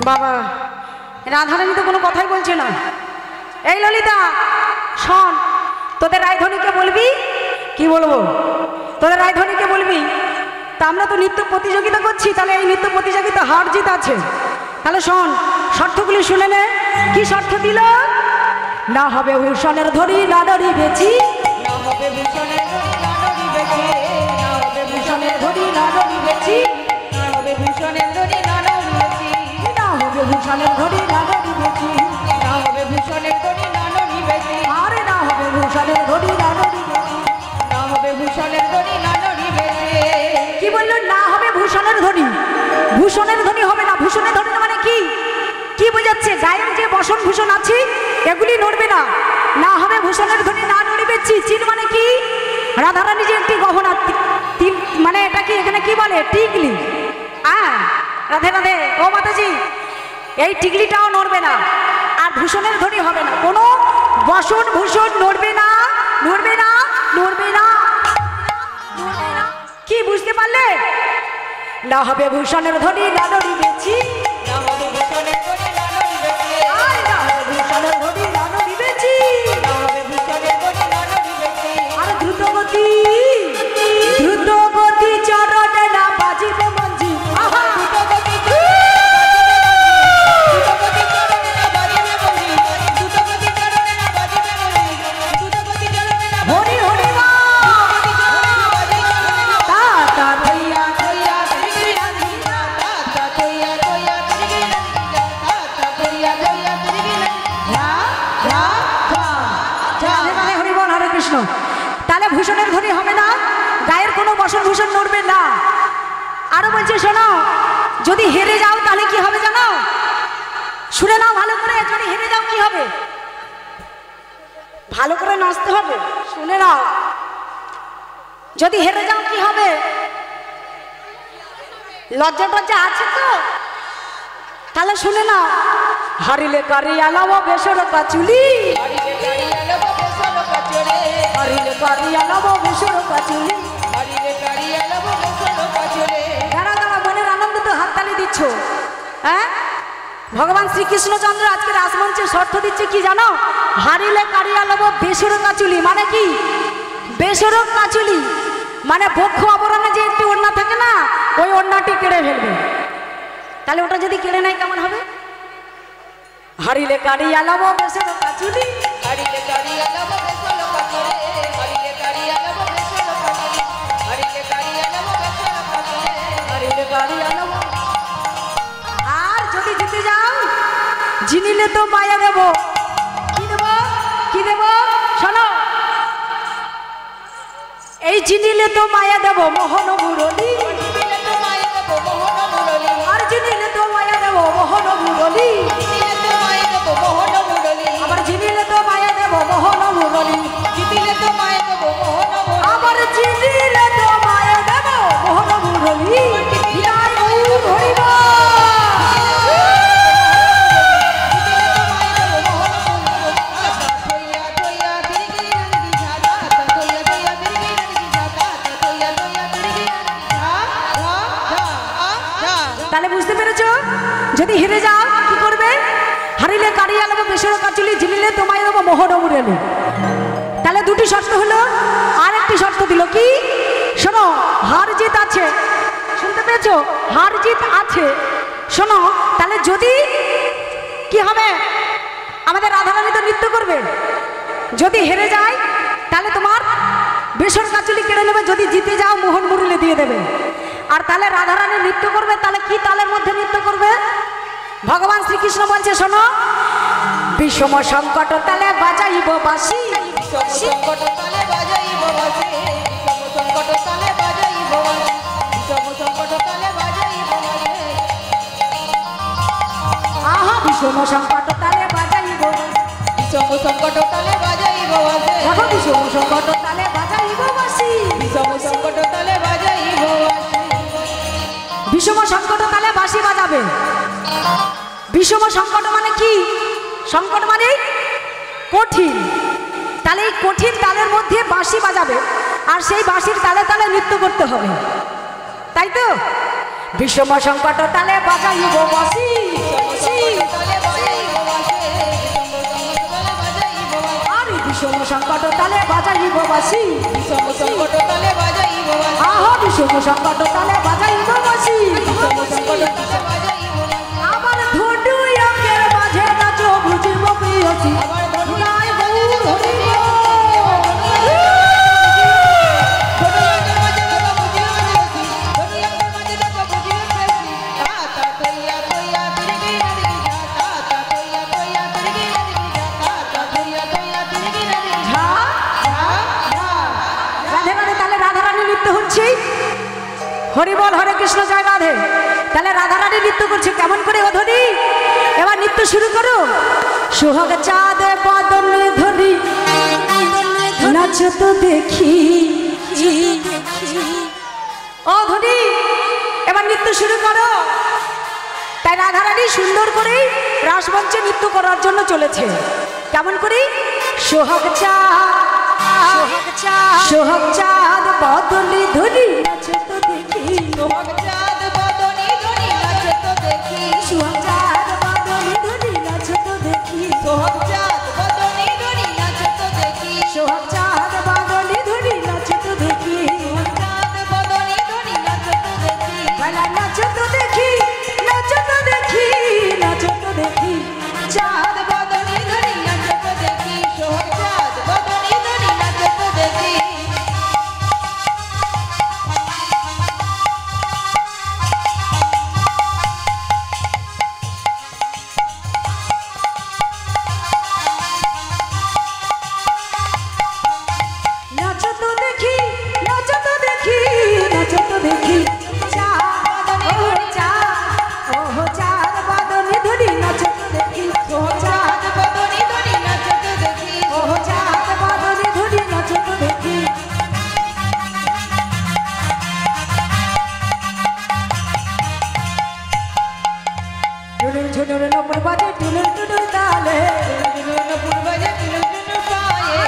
[SPEAKER 2] বাবা রাধারানী তো কোনো কথাই বলছে না। এই ললিতা শোন তোদের রায়ধনীকে বলবি কি বলবো তোদের রায়ধনীকে বলবি তা আমরা তো নৃত্য প্রতিযোগিতা করছি তাহলে এই নৃত্য প্রতিযোগিতা হার জিত আছে। তাহলে শোন শর্তগুলি শুনে নে কি শর্ত দিল না হবে ভূষণের ধরি না ডরি বেছি
[SPEAKER 1] না হবে ভূষণের ধরি না ডরি বেছি না হবে ভূষণের ধরি না ডরি বেছি না হবে ভূষণের ধরি না ডরি বেছি
[SPEAKER 2] না হবে ভূষণের ধরি না ডরি বেছি
[SPEAKER 1] না হবে ভূষণের ধরি না ডরি বেছি
[SPEAKER 2] আরে না হবে ভূষণের ধরি না ডরি বেছি
[SPEAKER 1] না হবে ভূষণের ধরি না ডরি বেছি
[SPEAKER 2] কি বললো না হবে ভূষণের ধ্বনি ভূষণের ধ্বনি হবে না ভূষণের ধ্বনি মানে কি কি বোঝাচ্ছে গায়ের যে বসন ভূষণ আছে এগুলি নড়বে না না হবে ভূষণের ধ্বনি না নড়বে চিন মানে কি রাধারানী যে একটি গহনা মানে এটা কি এখানে কি বলে টিকলি রাধে রাধে ও মাতাজি এই টিকলিটাও নড়বে না আর ভূষণের ধ্বনি হবে না কোনো বসন ভূষণ নড়বে না নড়বে না নড়বে না কি বুঝতে পারলে না হবে ভূষণের ধ্বনি না নড়ি বেছি
[SPEAKER 1] না হবে ভূষণের ধরি না ডরি বেছি
[SPEAKER 2] আর না হবে ভূষণের ধ্বনি না নড়ি বেছি
[SPEAKER 1] না হবে ভূষণের ধরি না ডরি বেছি
[SPEAKER 2] আর দ্রুত গতি চরণে না বাজিবে মঞ্জি আহা হরি হরি মা তা তা থইয়া থইয়া রাধে রাধে হরি বল হরে কৃষ্ণ। তাহলে ভূষণের ধ্বনি হবে না গায়ের কোনো বসন ভূষণ নড়বে না। আরো বলছে শোনো যদি হেরে যাও তাহলে কি হবে জানো শুনে নাও ভালো করে যদি হেরে যাও কি হবে ভালো করে নাচতে হবে শুনে নাও যদি হেরে যাও কি হবে লজ্জা টজ্জা আছে তো তাহলে শুনে নাও হারিলে কারি আলাম বেসর কাচুলি হারিলে কারি আলাম বেসর কাচুলি দাঁড়া দাঁড়া মনের আনন্দ তো হাততালি দিচ্ছ হ্যাঁ ভগবান শ্রীকৃষ্ণচন্দ্র আজকে রাসমঞ্চে শর্ত দিচ্ছে কি জানো হারিলে কারি আলাম বেসর কাচুলি মানে কি বেসর কাচুলি মানে বক্ষ আবরণে যে একটি ওড়না থাকে না ওই ওড়নাটি কেড়ে ফেলবে তাহলে ওটা যদি কেড়ে নেয় কেমন হবে হারিলে কারি আলাম বেসর কাচুলি
[SPEAKER 1] হারিলে কারি আলাম বেসর কাচুলি হারিলে কারি আলাম বেসর কাচুলি হারিলে কারি আলাম বেসর কাচুলি
[SPEAKER 2] হারিলে কারি আলাম আর যদি জিতে যাও জিনিলে তো মায়া দেব কি দেব শোনো এই জিনিলে তো মায়া দেব মোহন মুরলী আর জিনিলে তো মায়া দেব মোহন মুরলী আবার জিনিলে তো মায়া দেব মোহন মুরলী আবার জিনিলে তো মায়া দেব মোহন মুরলী তাহলে বুঝতে পেরেছো যদি হেরে যাও কি করবে? হারিলে কারিয়া নেবো বেসর কাচুলি, ঝিলিলে তোমায় দেবো মোহরমুরেলে। তাহলে দুটি শর্ত হলো। আর একটি শর্ত দিল কি? শোনো, হার জিত আছে, শুনতে পেয়েছো? হার জিত আছে। শোনো, তাহলে যদি কি হবে? আমাদের রাধারানী তো নৃত্য করবে। যদি হেরে যায় তাহলে তোমার বেসর কাচুলি কেড়ে নেবে, যদি জিতে যাও মোহন মুরুলে দিয়ে দেবে। আর তাহলে রাধারানী নৃত্য করবে, তাহলে কি তালের মধ্যে নৃত্য করবে? ভগবান শ্রীকৃষ্ণ বলছে শোনো, বিষম সংকট তালে বাজাইব বাঁশি,
[SPEAKER 1] সংকট তালে বাজাইব বাঁশি, সংকট তালে বাজাইব বাঁশি, সংকট তালে বাজাইব বাঁশি।
[SPEAKER 2] আহা বিষম সংকট তালে বাজাইব,
[SPEAKER 1] বিষম সংকট তালে বাজাইব বাঁশি,
[SPEAKER 2] দেখো বিষম সংকট তালে বাজাইব বাঁশি,
[SPEAKER 1] বিষম সংকট তালে বাজাইব বাঁশি।
[SPEAKER 2] বিষম সংকট তালে বাঁশি বাজাবে। বিষম সংকট মানে কি? সংকট মানে কঠিন। তাহলে এই কঠিন তালের মধ্যে বাঁশি বাজাবে, আর সেই বাঁশির তালে তালে নৃত্য করতে হবে, তাই তো? বিষম সংকট তালে বাজাইব বাঁশি, আর বিষম সংকট তালে বাজাইব বাঁশি, আহা বিষম সংকট তালে বাজাইব বাঁশি। আমার ধনু অঙ্গের মাঝে নাচো বুঝিব প্রিয়সী, গায় গৌর হরি হরি বল, হরে কৃষ্ণ, জয় রাধে। তাহলে রাধারানী নৃত্য করছে কেমন করে? ও ধনী, এবার নৃত্য শুরু করো। সোহাগ চাঁদ বদনে ধনী নাচ তো দেখি, ও ধনী এবার নৃত্য শুরু করো। তাই রাধারানী সুন্দর করে রাসমঞ্চে নৃত্য করার জন্য চলেছে। কেমন করে? সোহাগ চাঁদ, সোহাগ চাঁদ, সোহাগ চাঁদ বদনে ধনী নাচ তো দেখি,
[SPEAKER 1] সোহাগ চাঁদ বদনে ধনী নাচ তো দেখি,
[SPEAKER 2] সোহাগ চাঁদ বদনে ধনী নাচ তো দেখি,
[SPEAKER 1] সোহাগ চাঁদ বদনে ধনী নাচ তো দেখি,
[SPEAKER 2] সোহাগ চাঁদ বদনে ধনী নাচ তো দেখি,
[SPEAKER 1] সোহাগ চাঁদ বদনে ধনী নাচ তো দেখি,
[SPEAKER 2] বেলা নাচ তো দেখি, নাচ তো দেখি, নাচ তো দেখি,
[SPEAKER 1] চাঁদ বদনে ধনী নাচ তো দেখি, সোহাগ চাঁদ বদনে ধনী নাচ তো দেখি।
[SPEAKER 2] নাচ তো দেখি, নাচ তো দেখি, নাচ তো দেখি, চাঁদ বদনে চাঁদ, ও চাঁদ বদনে ধনী নাচ তো দেখি,
[SPEAKER 1] সোহাগ চাঁদ বদনে ধনী নাচ তো দেখি,
[SPEAKER 2] ও চাঁদ বদনে ধনী নাচ তো দেখি। টুনুর ঝুনুর নপুর বাজে টুনুর টুনুর তালে,
[SPEAKER 1] নপুর বাজে টুনুর টুনুর পায়ে,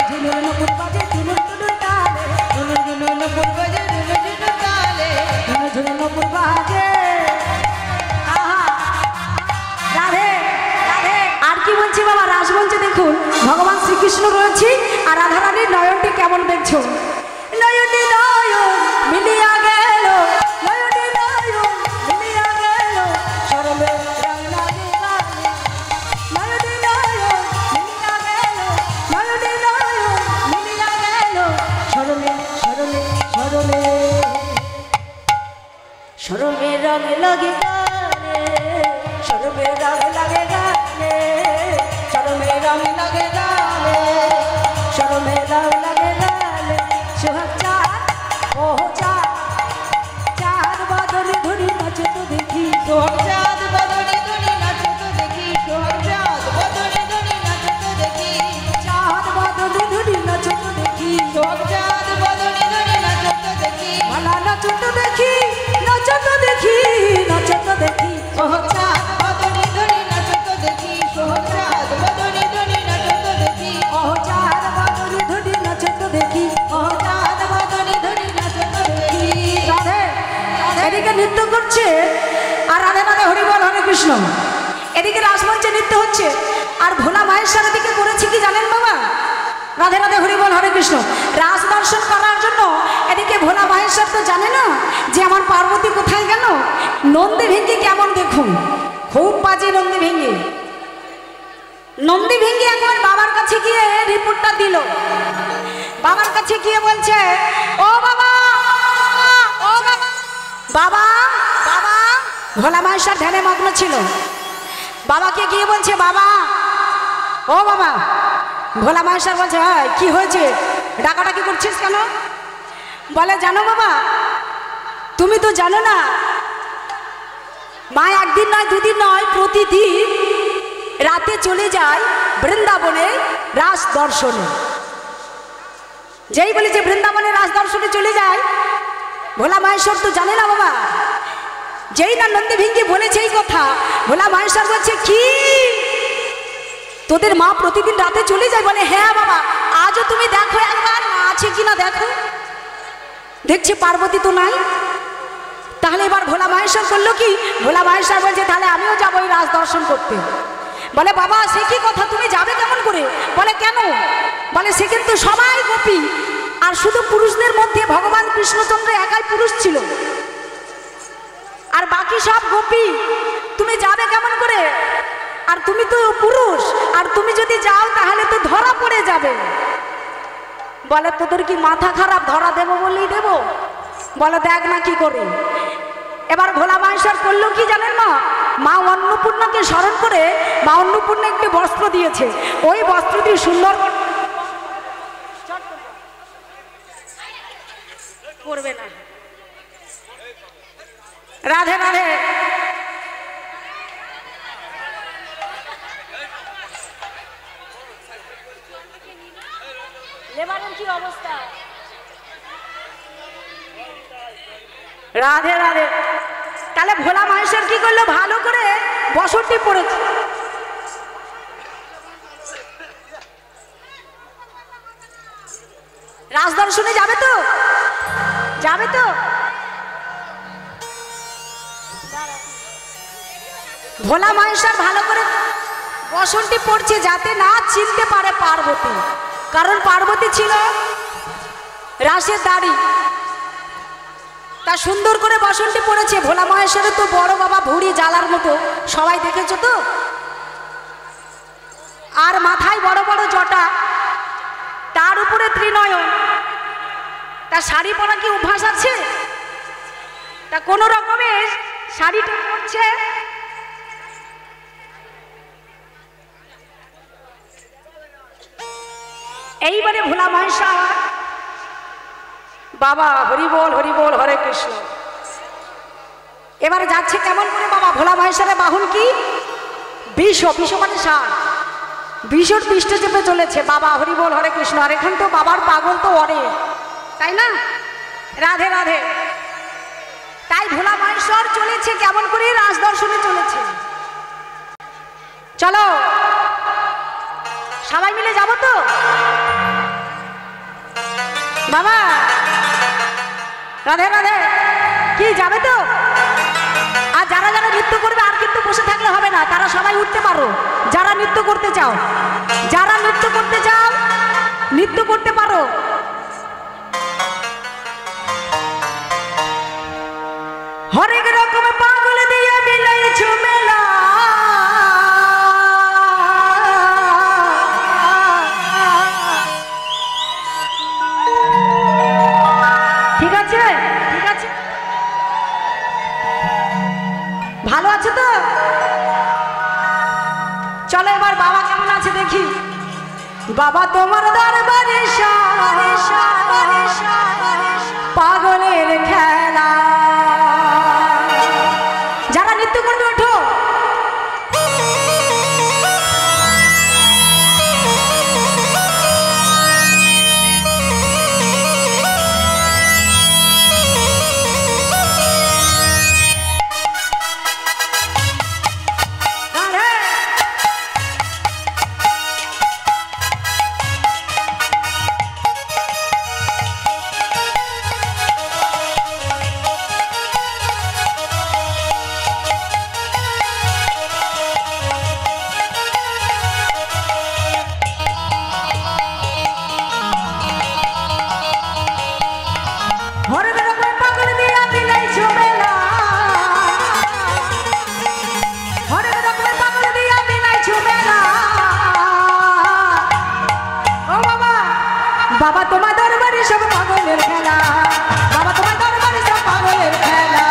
[SPEAKER 2] ঝুনুর নপুর বাজে টুনুর টুনুর তালে,
[SPEAKER 1] নপুর বাজে টুনুর টুনুর তালে,
[SPEAKER 2] টুনুর ঝুনুর নপুর বাজে। আহা রাধে রাধে। আর কি বলছি বাবা? রাসমঞ্চে দেখুন ভগবান শ্রীকৃষ্ণ রয়েছে, আর রাধারানীর নয়নটি কেমন দেখছো? নয়নটি নয়ন মিলিয়া গেল, নয়নটি নয়ন মিলিয়া গেল, সরলে রং লাগে গালে, নয়নটি নয়ন মিলিয়া গেল, নয়নটি নয়ন মিলিয়া গেল, সরলে সরলে সরলে, সরলে রং লাগে গালে, সরলে রং লাগে গালে, সরলে রং লাগে গালে, সরলে রং লাগে গালে। সোহাগ চাঁদ, ও চাঁদ, চাঁদ বদনে ধরি নাচ তো দেখি,
[SPEAKER 1] সোহাগ চাঁদ বদনে ধনী নাচ তো দেখি, সোহাগ চাঁদ বদনে ধনী নাচ তো দেখি,
[SPEAKER 2] চাঁদ বদনে ধরি নাচ তো দেখি,
[SPEAKER 1] সোহাগ চাঁদ বদনে ধনী নাচ তো দেখি,
[SPEAKER 2] ভালা নাচ তো দেখি, নাচ তো দেখি, নাচ তো দেখি,
[SPEAKER 1] সোহাগ চাঁদ বদনে ধনী নাচ তো দেখি, সোহাগ চাঁদ বদনে ধনী নাচ তো দেখি,
[SPEAKER 2] ও চাঁদ বদনে ধরি নাচ তো দেখি, ও
[SPEAKER 1] চাঁদ বদনে ধনী নাচ তো দেখি।
[SPEAKER 2] রাধে এদিকে নৃত্য করছে, আর রাধে রাধে রাধে হরি বল হরে কৃষ্ণ। এদিকে রাসমঞ্চে নৃত্য হচ্ছে আর ভোলা মাহেশ্বর এদিকে করেছে কি জানেন বাবা? রাধে রাধে হরি বল হরে কৃষ্ণ। রাস দর্শন করার জন্য এদিকে ভোলা মাহেশ্বর তো জানে না যে আমার পার্বতী কোথায় গেল। নন্দী ভেঙ্গি কেমন দেখুন, খুব বাজে নন্দী ভেঙ্গি। নন্দী ভেঙ্গি একবার বাবার কাছে গিয়ে রিপোর্টটা দিল। বাবার কাছে গিয়ে বলছে, ও বাবা, ও বাবা, বাবা, বাবা। ভোলা মাহেশ্বর ধ্যানে মগ্ন ছিল। বাবাকে গিয়ে বলছে, বাবা, ও বাবা। ভোলা মাহেশ্বর বলছে, হ্যাঁ কি হয়েছে, ডাকাডাকি করছিস কেন? বলে, জানো বাবা, তুমি তো জানো না মা একদিন নয় দুদিন নয় প্রতিদিন রাতে চলে যায় বৃন্দাবনে রাস দর্শনে। যেই বলে যে বৃন্দাবনে রাস দর্শনে চলে যায়, ভোলা মাহেশ্বর তো জানে না বাবা। যেই না নন্দী ভিঙ্গি বলেছে এই কথা, ভোলা মাহেশ্বর বলছে, কি তোদের মা প্রতিদিন রাতে চলে যায়? বলে, হ্যাঁ বাবা, আজও তুমি দেখো একবার মা আছে কিনা দেখো। দেখছি পার্বতী তো নাই। তাহলে এবার ভোলা মাহেশ্বর করলো কি? ভোলা মাহেশ্বর বলছে, তাহলে আমিও যাবো ওই রাস দর্শন করতে। বলে, বাবা সে কি কথা, তুমি যাবে কেমন করে? বলে, কেন? বলে, সে কিন্তু সবাই গোপী, আর শুধু পুরুষদের মধ্যে ভগবান কৃষ্ণচন্দ্র একাই পুরুষ ছিল, আর বাকি সব গোপী। তুমি যাবে কেমন করে? আর তুমি তো পুরুষ, আর তুমি যদি যাও তাহলে তো ধরা পড়ে যাবে। বলে, তোদের কি মাথা খারাপ, ধরা দেবো বললেই দেবো? বলে, দেখ না কি করে। এবার ভোলা মাহেশ্বর করলো কি জানেন না? মা অন্নপূর্ণাকে স্মরণ করে মা অন্নপূর্ণা একটি বস্ত্র দিয়েছে। ওই বস্ত্রটি সুন্দর করবে না। রাধে রাধে। লেবারের কি অবস্থা? রাধে রাধে। তাহলে ভোলা মাহেশ্বর কি করলো? ভালো করে বসনটি পড়েছে। রাস দর্শনে যাবে তো? যাবে তো? ভোলা মাহেশ্বর ভালো করে বসনটি পড়ছে যাতে না চিনতে পারে পার্বতী, কারণ পার্বতী ছিল রাসের দাড়ি। তা সুন্দর করে বসনটি পড়েছে। ভোলা মাহেশ্বরের তো বড় বাবা ভুড়ি জ্বালার মতো, সবাই দেখেছো তো। আর মাথায় বড় বড় জটা, তার উপরে ত্রিনয়ন। তা শাড়ি পরা কি অভ্যাস আছে? তা কোন রকমে শাড়িটা পরছে। এইবারে ভোলা মাহেশ্বর, বাবা হরি বল হরে কৃষ্ণ। এবারে যাচ্ছে কেমন করে বাবা? ভোলা মাহেশ্বরের বাহন কি? বিষ মানে সার। বিষর পৃষ্ঠে চেপে চলেছে। বাবা হরি বল হরে কৃষ্ণ। আর এখান তো বাবার পাগল তো অনেক, তাই না? রাধে রাধে। তাই ভোলা মাহেশ্বর চলেছে কেমন করে? রাস দর্শনে চলেছে। চলো সবাই মিলে যাবো তো বাবা? রাধে রাধে। কি যাবে তো? আর যারা যারা নৃত্য করবে আর কিন্তু বসে থাকলে হবে না, তারা সবাই উঠতে পারো। যারা নৃত্য করতে চাও, যারা নৃত্য করতে চাও নৃত্য করতে পারো। হরেক রকম পাগল দিয়ে মিলাইছো মেলা, ঠিক আছে ঠিক আছে, ভালো আছে তো? চলো এবার বাবা কেমন আছে দেখি। বাবা তোমার দরবারে পাগলের খেলা। যারা নৃত্য করবে ওঠো। বাবা তোমার দরবারে সব পাগলের খেলা, বাবা তোমার দরবারে সব পাগলের খেলা।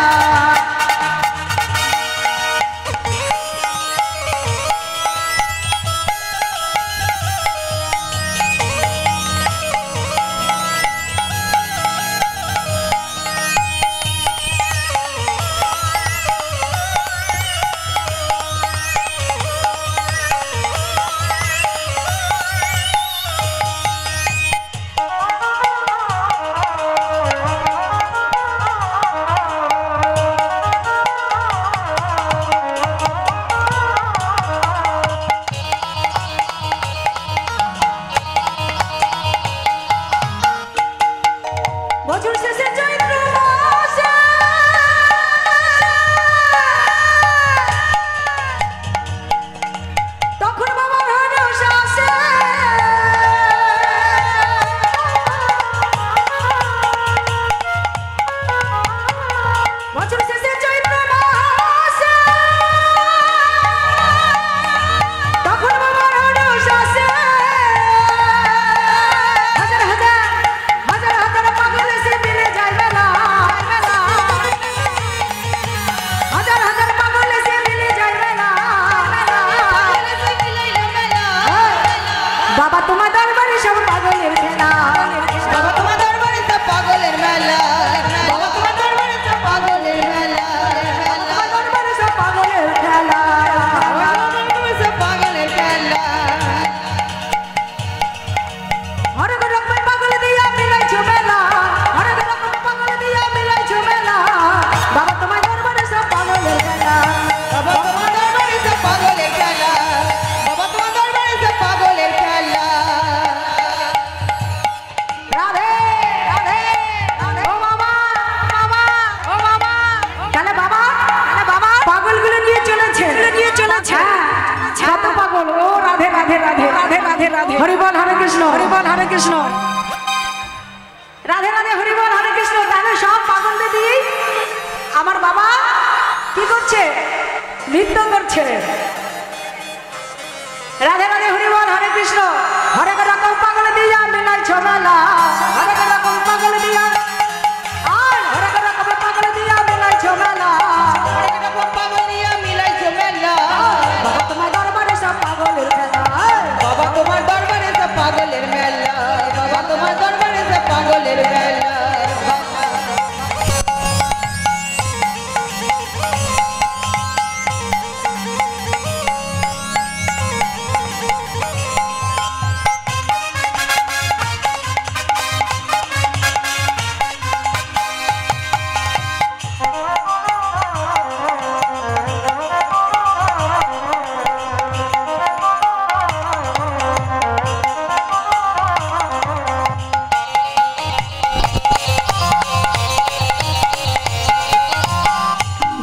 [SPEAKER 2] বছর শেষে চৈত্র মাসে তখন বাবার হরস আসে, বছর শেষে চৈত্র মাসে তখন বাবার হরস আসে। হাজার হাজার হাজার হাজার পাগল এসে মিলে যায় মেলা, হাজার হাজার পাগল এসে মিলে যায় মেলা। বাবা তোমার দরবারে সব পাগলের খেলা,
[SPEAKER 1] বাবা তোমার দরবারে সব পাগলের মেলা, বাবা তোমার দরবারে সব পাগলের মেলা,
[SPEAKER 2] তোমার দরবারে সব পাগলের খেলা।
[SPEAKER 1] সব পাগলের খেলা।
[SPEAKER 2] হরেক রকমের পাগল দিয়া মিলাইছো মেলা, হরেক রকমের পাগল দিয়া মিলাইছো মেলা। বাবা তোমার দরবারে সব পাগলের খেলা,
[SPEAKER 1] বাবা তোমার দরবারে সব পাগলের খেলা, বাবা তোমার দরবারে সব পাগলের খেলা।
[SPEAKER 2] রাধে রাধে রাধে। ও বাবা বাবা ও বাবা কেন বাবা, কেন বাবা পাগলগুলো নিয়ে চলেছে, নিয়ে চলেছে। কত পাগল, ও রাধে রাধে রাধে রাধে রাধে রাধে। হরি বল হরে কৃষ্ণ, হরি বল হরে কৃষ্ণ, রাধে রাধে হরি বল হরে কৃষ্ণ। তাহলে সব পাগলদের দিয়ে আমার বাবা কি করছে, নৃত্য করছে। রাধে রাধে হরি বল হরে কৃষ্ণ। হরেক রকম পাগল দিয়া মিলাইছো মেলা, হরেক রকম পাগল দিয়া, আর হরেক রকম পাগল দিয়া মিলাইছো মেলা।
[SPEAKER 1] হরেক রকম পাগল দিয়া মিলাইছো মেলা,
[SPEAKER 2] বাবা তোমার দরবারে সব পাগলের খেলা,
[SPEAKER 1] বাবা তোমার দরবারে সব পাগলের মেলা, বাবা তোমার দরবারে সব পাগলের মেলা।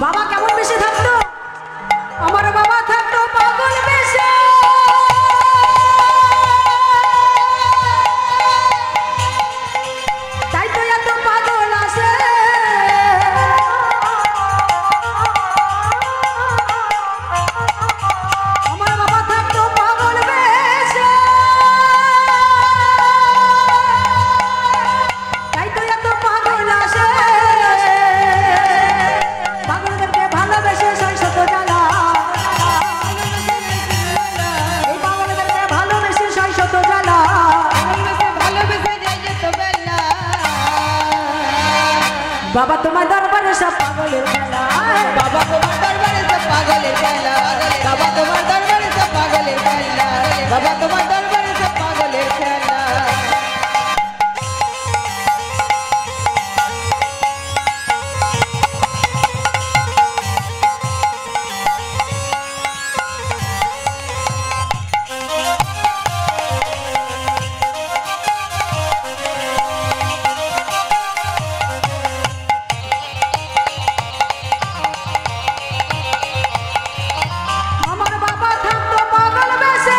[SPEAKER 2] বাবা কেমন বেশি থাকতো, আমার বাবা থাকতো পাগল বেশে। তাই তো এত পাগল আসে। আমার বাবা থাকতো পাগল বেশে, তাই তো এত পাগল আসে। পাগলদেরকে ভালোবেসে শৈশব জ্বালা, এই পাগলদেরকে ভালোবেসে শৈশব জ্বালা।
[SPEAKER 1] ভালোবেসে যাই যেত বেলা,
[SPEAKER 2] বাবা তোমার দরবারে সব পাগলের খেলা,
[SPEAKER 1] বাবা তোমার দরবারে সব পাগলের খেলা, বাবা তোমার দরবারে সব পাগলের খেলা, বাবা তোমার দরবারে সব পাগলের খেলা।
[SPEAKER 2] আমার বাবা থাকতো পাগল বেশে।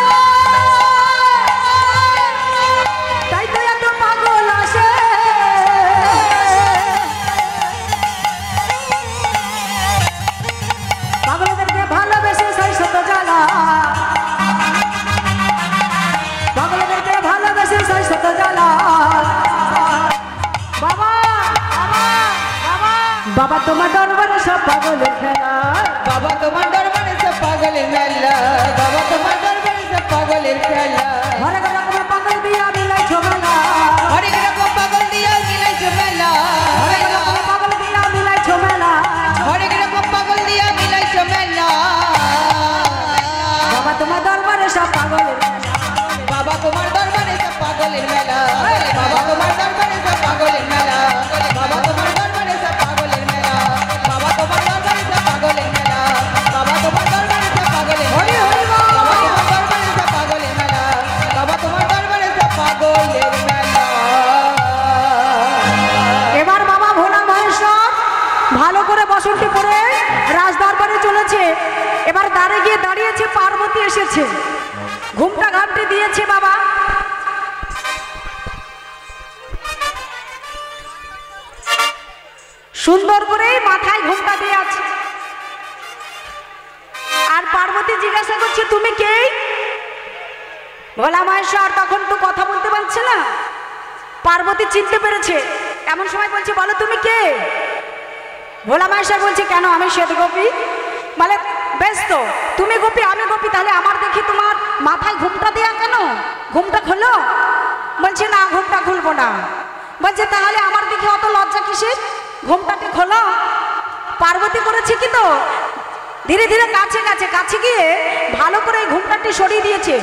[SPEAKER 1] পাগলের খেলা
[SPEAKER 2] হরেক রকম পাগল দিয়া মিলাইছো মেলা
[SPEAKER 1] হরেক রকম পাগল দিয়া মিলাইছো মেলা
[SPEAKER 2] হরেক রকম পাগল দিয়া মিলাইছো মেলা
[SPEAKER 1] হরেক রকম পাগল দিয়া মিলাইছো মেলা
[SPEAKER 2] বাবা তোমার দরবারে সব পাগলের
[SPEAKER 1] বাবা তোমার দরবারে সব পাগলের মেলা বাবা তোমার দরবারে সব পাগলের মেলা বাবা তোমার দরবারে সব পাগলের মেলা বাবা তোমার দরবারে সব পাগলের মেলা বাবা তোমার দরবারে সব পাগলের
[SPEAKER 2] হরি হরি বল।
[SPEAKER 1] বাবা তোমার দরবারে সব পাগলের মেলা বাবা তোমার দরবারে সব পাগলের মেলা
[SPEAKER 2] এবার বাবা ভোলা মহেশ্বর ভালো করে বসন্তি পরে রাজ দরবারে চলেছে। এবার দাঁড়ে গিয়ে দাঁড়িয়েছে, পার্বতী এসেছে, ঘুমটা ঘামটি দিয়েছে বাবা। সুন্দর করে মাথায় ঘুমটা দিয়ে আছে। আর পার্বতী জিজ্ঞাসা করছে তুমি কে? ভোলা মহেশ্বর তখন তো কথা বলতে পারছে না। পার্বতী চিনতে পেরেছে, এমন সময় বলছে বলো তুমি কে? ভোলা মহেশ্বর বলছে কেন, আমি শ্বেত গোপী। মানে বেশ তো, তুমি গোপী আমি গোপী, তাহলে আমার দেখি তোমার মাথায় ঘুমটা দেয়া কেন? ঘুমটা খোলো। বলছে না ঘুমটা খুলবো না। বলছে তাহলে আমার দেখে অত লজ্জা কিসের, ঘুমটাকে খোলো। পার্বতী করেছে কি তো ধীরে ধীরে কাছে কাছে কাছে গিয়ে ভালো করে ঘুমটাটি সরিয়ে দিয়েছে।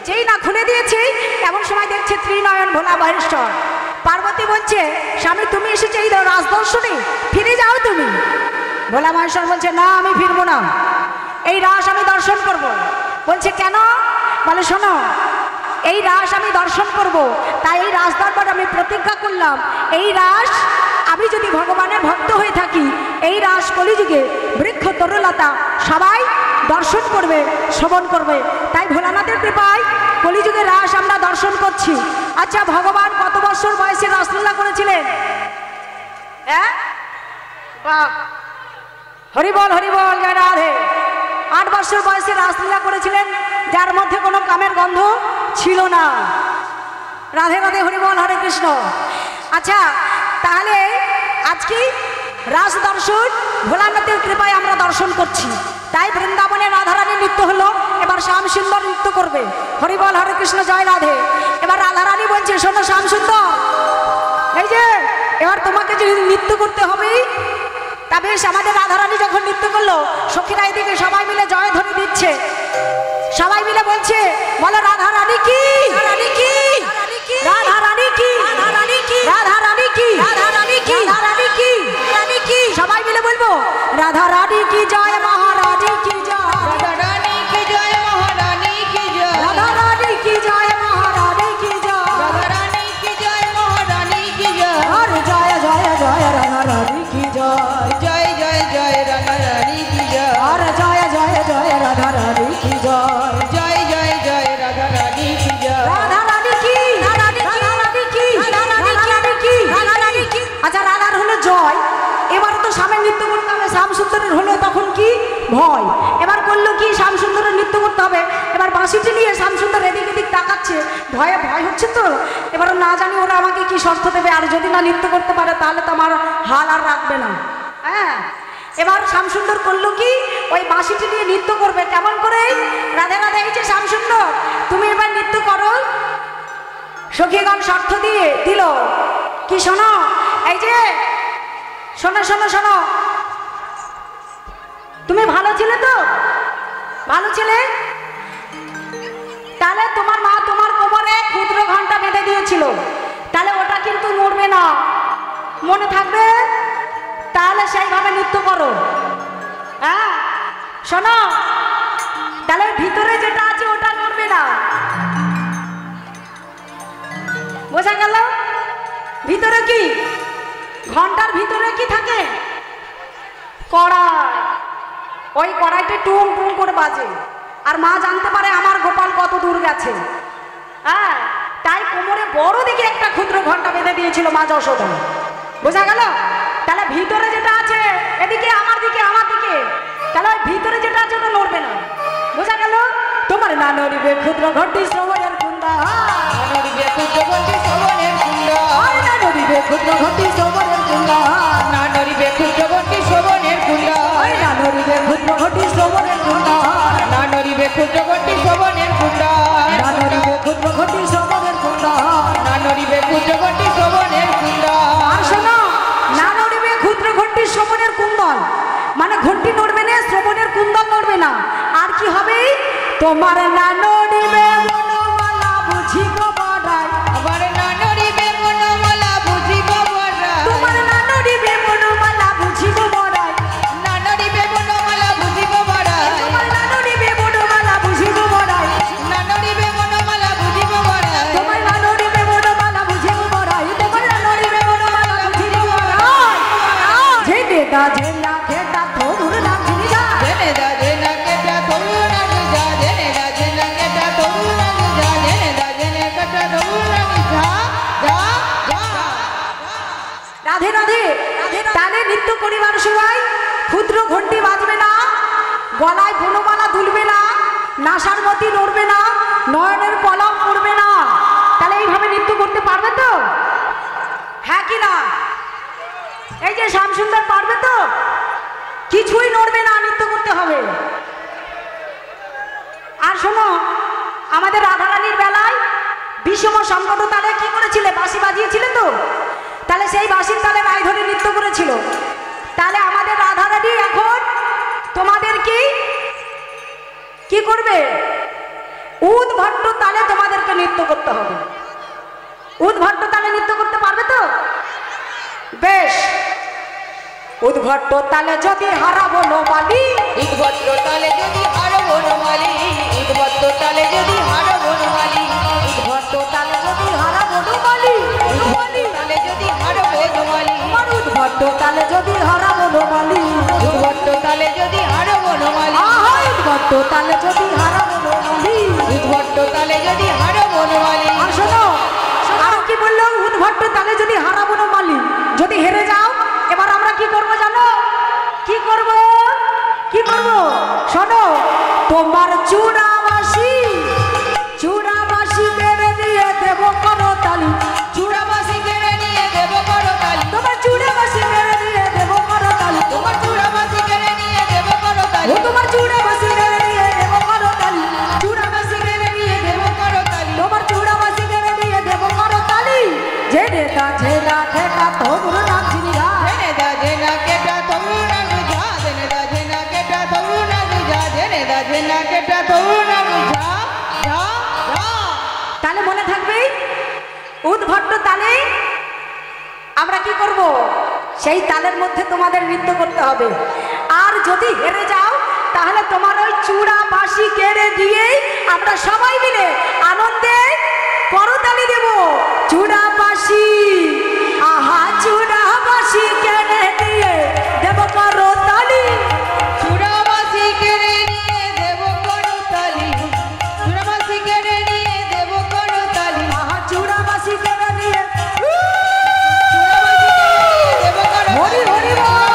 [SPEAKER 2] যেই না খুলে দিয়েছে এমন সময় দেখছে ত্রিনয়ন ভোলা মহেশ্বর। পার্বতী বলছে স্বামী তুমি এসেছে এই রাজদর্শনে, ফিরে যাও তুমি। ভোলা মহেশ্বর বলছে না আমি ফিরবো না, এই রাস আমি দর্শন করব। বলছে কেন? বলে শোনো এই রাস আমি দর্শন করব, তাই এই রাস দরবার আমি প্রতিজ্ঞা করলাম এই রাস আমি যদি ভগবানের ভক্ত হয়ে থাকি এই রাস কলিযুগে বৃক্ষ তরুলতা সবাই দর্শন করবে, শ্রবণ করবে। তাই ভোলানাথের কৃপায় কলিযুগে রাস আমরা দর্শন করছি। আচ্ছা ভগবান কত বছর বয়সে রাসলীলা করেছিলেন? হ্যাঁ বাহ, হরিবল হরিবল জয় রাধে। 8 বছর বয়সে রাসলীলা করেছিলেন, যার মধ্যে কোনো কামের গন্ধ ছিল না। রাধে রাধে হরিবল হরে কৃষ্ণ। আচ্ছা তাহলে আজকে রাস দর্শন ভোলানাথের কৃপায় আমরা দর্শন করছি। তাই বৃন্দাবনে রাধারানী নৃত্য হলো, এবার শ্যাম সুন্দর নৃত্য করবে। হরিবল হরে কৃষ্ণ জয় রাধে। এবার রাধারানী বলছে শোনো শ্যাম সুন্দর, এই যে এবার তোমাকে যে নৃত্য করতে হবে। তা বেশ, আমাদের রাধারানী যখন নৃত্য করলো সখীরা এদিকে সবাই মিলে জয় ধ্বনি দিচ্ছে। সবাই মিলে বলছে বলো রাধা রানী কি, রানী কি, রাধা রানী কি, রাধা রানী কি, রাধা রানী কি, রাধা রানী কি, রাধা রানী কি, রানী কি। সবাই মিলে বলবো রাধা রানী কি জয়, মহারানী কি জয়,
[SPEAKER 1] রাধা রানী কি জয়, মহারানী কি জয়,
[SPEAKER 2] রাধা রানী কি জয়, মহারানী কি জয়,
[SPEAKER 1] রাধা রানী কি জয়, মহারানী কি জয়,
[SPEAKER 2] আর জয় জয় জয় রাধা রানী কি জয়,
[SPEAKER 1] জয় জয় জয় রাধা রানী কি জয়,
[SPEAKER 2] আর জয় জয় জয় রাধা রানী কি জয়,
[SPEAKER 1] জয় জয় জয় রাধা রানী কি জয়,
[SPEAKER 2] রাধা রানী কি, রাধা রানী কি, রাধা রানী কি, রাধা রানী কি। আচ্ছা রাধার হলো জয়, এবার তো স্বামী নৃত্য করতে হবে। শ্যাম সুন্দরের হলো তখন কি ভয়, এবার করলো কি শ্যাম সুন্দরের নৃত্য করতে হবে। এবার বাঁশিটি নিয়ে শ্যাম সুন্দর এদিক এদিক তাকাচ্ছে, ভয়ে ভয় হচ্ছে তো। এবার না জানি ওরা আমাকে কি শর্ত দেবে, আর যদি না নৃত্য করতে পারে তাহলে তো আমার হাল আর রাখবে না। হ্যাঁ এবার শ্যাম সুন্দর করলো কি ওই বাঁশিটি নিয়ে নৃত্য করবে। কেমন করে? রাধে রাধে। এই যে শ্যাম সুন্দর তুমি এবার নৃত্য করো। সখীগণ শর্ত দিয়ে দিল কি শোনো, এই যে শোনো শোনো শোনো, তুমি ভালো ছিলে তো, ভালো ছিলে, তাহলে তোমার মা তোমার কোমরে ক্ষুদ্র ঘন্টা বেঁধে দিয়েছিল, তাহলে ওটা কিন্তু নড়বে না, মনে থাকবে। তাহলে সেইভাবে নৃত্য করো। হ্যাঁ শোনো, তাহলে ভিতরে যেটা আছে ওটা নড়বে না, বোঝা গেল? ভিতরে কি, ঘন্টার ভিতরে কি থাকে? কড়াই। ওই কড়াইতে টুং টুং করে বাজে, আর মা জানতে পারে আমার গোপাল কত দূর গেছে। হ্যাঁ তাই কোমরে বড় দিকে একটা ক্ষুদ্র ঘন্টা বেঁধে দিয়েছিল মা যশোদা। বোঝা গেল? তাহলে ভিতরে যেটা আছে এদিকে আমার দিকে আমার দিকে, তাহলে ওই ভিতরে যেটা আছে ওটা নড়বে না। বোঝা গেল? তোমার না নড়িবে ক্ষুদ্র ঘটি শ্রবণের কুণ্ডা,
[SPEAKER 1] নড়িবে ক্ষুদ্র ঘটি শ্রবণের কুণ্ডা,
[SPEAKER 2] না নড়িবে ক্ষুদ্র ঘটি শ্রবণের কুণ্ডা,
[SPEAKER 1] না নড়িবে ক্ষুদ্র ঘটি শ্রবণের কুণ্ডা,
[SPEAKER 2] না নড়িবে ক্ষুদ্র ঘটি শ্রবণের কুণ্ডা,
[SPEAKER 1] না নড়িবে ক্ষুদ্র ঘটি শ্রবণের কুণ্ডা,
[SPEAKER 2] ঘটি শ্রবণের কুন্দন।
[SPEAKER 1] না নড়িবে ক্ষুদ্র ঘটি শ্রবণের কুন্দন।
[SPEAKER 2] আর শোনো, না নড়িবে ক্ষুদ্র ঘটি শ্রবণের কুন্দন, মানে ঘটি নড়বে না, শ্রবণের কুন্দন নড়বে না। আর কি হবে? তোমার না নড়িবে মনোমালা বুঝিব বড়াই।
[SPEAKER 1] আবার না নড়িবে মনোমালা বুঝিব বড়াই।
[SPEAKER 2] তোমার না নড়িবে মনোমালা বুঝিব বড়াই।
[SPEAKER 1] না নড়িবে মনোমালা বুঝিব বড়াই।
[SPEAKER 2] তোমার না নড়িবে মনোমালা বুঝিব বড়াই।
[SPEAKER 1] না নড়িবে মনোমালা বুঝিব বড়াই।
[SPEAKER 2] তোমার না নড়িবে মনোমালা বুঝিব বড়াই। তোমার না নড়িবে মনোমালা বুঝিব বড়াই। ঝেড়ে দা ঝেলা খেটা থরুর নাম ঝিনি যা।
[SPEAKER 1] জেনে দা জেনা কেটা তরু রানী যা। জেনে দা জেনা কেটা তরু রানী যা। জেনে দা জেনা কেটা তরু রানী যা। যা যা।
[SPEAKER 2] রাধে রাধে। তালে নৃত্য করিবার সময় ক্ষুদ্র ঘন্টি বাজবে না, গলায় বনমালা দুলবে না, নাসার মতি নড়বে না, নয়নের পলক পড়বে না। তাহলে এইভাবে নৃত্য করতে পারবে তো? হ্যাঁ কি না? এই যে শ্যামসুন্দর পারবে তো? কিছুই নড়বে না, নৃত্য করতে হবে। আর শোনো, আমাদের রাধারানীর বেলায় বিষম সংকট তালে কি করেছিলে? বাঁশি বাজিয়েছিলে তো? তাহলে সেই বাঁশির তালে রায় ধরে নৃত্য করেছিল। তাহলে আমাদের রাধারানী এখন তোমাদের কি করবে? উদ্ভট্ট তালে তোমাদেরকে নৃত্য করতে হবে। উদ্ভট্ট তালে নৃত্য করতে পারবে তো? বেশ, উদ্ভট্ট তালে যদি হারাবো নমালি।
[SPEAKER 1] উদ্ভট্ট তালে যদি হারো বনমালী। উদ্ভট্ট তালে যদি হারো বনমালী।
[SPEAKER 2] উদ্ভট্ট তালে যদি হারাবো নমালি। নমালি
[SPEAKER 1] তালে যদি হারো বনমালী।
[SPEAKER 2] আমার উদ্ভট্ট তালে যদি হারাবো নমালি।
[SPEAKER 1] উদ্ভট্ট তালে যদি হারো বনমালী।
[SPEAKER 2] আহা, উদ্ভট্ট তালে যদি হারাবো নমালি।
[SPEAKER 1] উদ্ভট্ট তালে যদি হারো বনমালী।
[SPEAKER 2] আর শোনো, আরো কি বললো? উদ্ভট্ট তালে যদি হারাবো নমালি। যদি হেরে যাও, এবার আমরা কি করব জানো? কি করব? কি করব? শোনো, তোমার চূড়াবাসী, চূড়াবাসী কেড়ে দিয়ে দেব করতালি।
[SPEAKER 1] চূড়াবাসী কেড়ে নিয়ে দেব করতালি।
[SPEAKER 2] তোমার চূড়াবাসী কেড়ে দিয়ে দেব করতালি।
[SPEAKER 1] তোমার চূড়াবাসী কেড়ে নিয়ে দেব করতালি।
[SPEAKER 2] ও তোমার চূড়াবাসী কেড়ে দিয়ে দেব করতালি।
[SPEAKER 1] চূড়াবাসী কেড়ে নিয়ে দেব করতালি।
[SPEAKER 2] তোমার চূড়াবাসী কেড়ে দিয়ে দেব করতালি। যে নেতা ঝেলা খেটা তোমরা নাম চিনি না।
[SPEAKER 1] জেনে দা জেনা কেটা তরু রানী যা। জেনে দা জেনা কেটা তরু রানী যা। জেনে দা জেনা কেটা তরু রানী যা। যা যা।
[SPEAKER 2] তাহলে মনে থাকবে, উদ্ভট্ট তালে আমরা কি করব? সেই তালের মধ্যে তোমাদের নৃত্য করতে হবে। আর যদি হেরে যাও, তাহলে তোমার ওই চূড়া বাঁশি কেড়ে দিয়ে আমরা সবাই মিলে আনন্দে করতালি দেব। চূড়া বাঁশি, আহা চূড়া বাঁশি কেড়ে দিয়ে দেব করতালি।
[SPEAKER 1] চূড়াবাসী কেড়ে নিয়ে দেব করতালি। চূড়াবাসী কেড়ে নিয়ে দেব করতালি।
[SPEAKER 2] আহা চূড়া বাঁশি কেড়ে দিয়ে
[SPEAKER 1] দেব করতালি।
[SPEAKER 2] হরি হরি বল।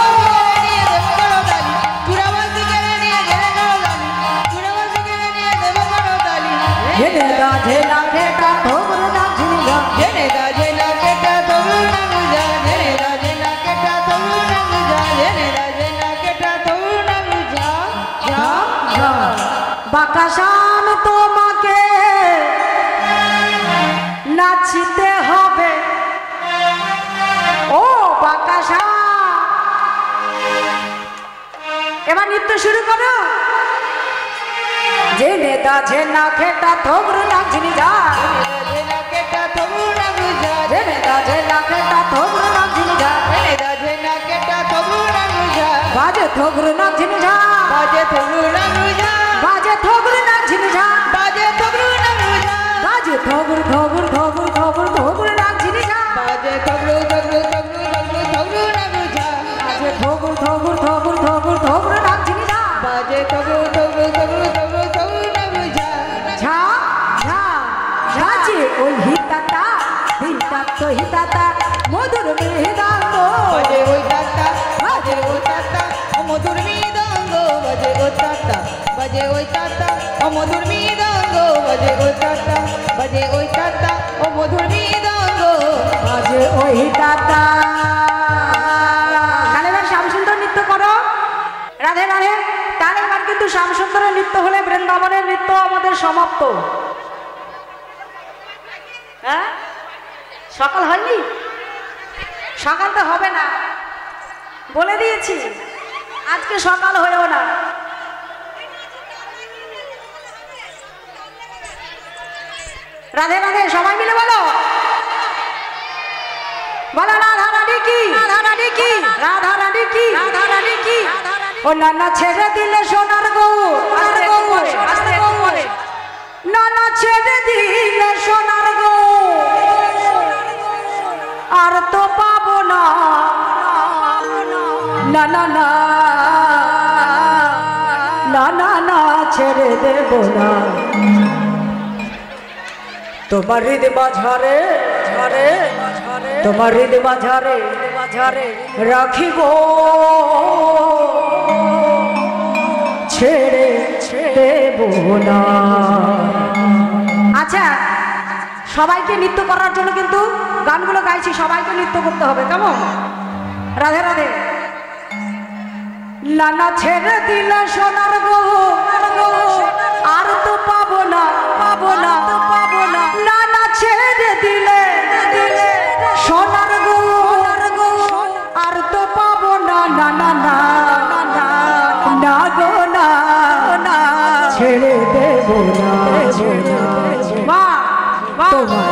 [SPEAKER 1] নিয়ে দেব করতালি। চূড়াবাসী কেড়ে নিয়ে দেব করতালি। চূড়াবাসী কেড়ে নিয়ে দেব করতালি।
[SPEAKER 2] হেরে রাধে রাধে কা তোমরা নাম চিনি না।
[SPEAKER 1] জেনে দা জেনা কেটা তরু রানী যা। জেনে দা জেনা কেটা তরু রানী যা। জেনে দা জেনা কেটা তরু রানী যা। যা যা।
[SPEAKER 2] বাকাশান তোমাকে নাচতে হবে। ও বাকাশান, এবার নৃত্য শুরু করো। যে নেতা ঝেনা খেটা তোমরা নাম চিনি যা।
[SPEAKER 1] জেনা কেটা তরু রানী যা।
[SPEAKER 2] যে নেতা ঝেনা খেটা তোমরা নাম চিনি যা।
[SPEAKER 1] জেনে দা জেনা কেটা তরু রানী যা।
[SPEAKER 2] বাজে থোগরু নাম চিনি যা।
[SPEAKER 1] বাজে তরু রানী যা।
[SPEAKER 2] বাজে থোগরু নাম চিনি যা।
[SPEAKER 1] বাজে তরু রানী যা।
[SPEAKER 2] বাজে থোগরু থোগরু থোগরু থোগরু থোগরু নাম চিনি যা।
[SPEAKER 1] বাজে তরু তরু তরু তরু তরু রানী যা।
[SPEAKER 2] বাজে থোগরু থোগরু থোগরু থোগরু থোগরু নাম চিনি যা।
[SPEAKER 1] বাজে তরু তরু তরু তরু তরু রানী যা।
[SPEAKER 2] ঝা ঝা ঝাচে ওই হিতাতা হিতাতো হিতাতা মধুর মৃদাঙ্গ।
[SPEAKER 1] বাজে ওই তাতা। বাজে ওই তাতা। ও মধুর মৃদঙ্গ। বাজে ওই তাতা। বাজে ওই তাতা। ও মধুর মৃদঙ্গ। বাজে ওই তাতা। বাজে ওই তাতা। ও মধুর মৃদঙ্গ।
[SPEAKER 2] বাজে ওই হিতাতা। তাহলে এবার শ্যামসুন্দর নৃত্য করো। রাধে রাধে। তাহলে এবার কিন্তু শ্যামসুন্দরের নৃত্য হলে বৃন্দাবনের নৃত্য আমাদের সমাপ্ত। সকাল হয়নি, সকাল তো হবে না, বলে দিয়েছি আজকে সকাল হয়েও না। রাধে রাধে সবাই মিলে বলো, বলো রাধা রানী কি, রাধা রানী কি, রাধা রানী কি, রাধা রানী কি। ও নানা ছেড়ে দিলে সোনার গৌর, আস্তে গৌর, আস্তে গৌর, নানা ছেড়ে দিলে সোনার গৌর, আর তো পাবো না, না না না না না না ছেড়ে দেব না। তোমার হৃদয় মাঝারে ঝরে, তোমার হৃদয় মাঝারে মাঝারে রাখিব, ছেড়ে দেব না। আচ্ছা, সবাইকে নৃত্য করার জন্য কিন্তু গানগুলো গাইছি, সবাইকে নৃত্য করতে হবে, কেমন? রাধে রাধে। নানা ছেড়ে দিলে সোনার গৌর, আর তো পাবো না, পাবো না, পাবো না। নানা ছেড়ে দিলে সোনার গৌর, আর তো পাবো না, না না না না গো না, ছেড়ে দেব না। মা তোমার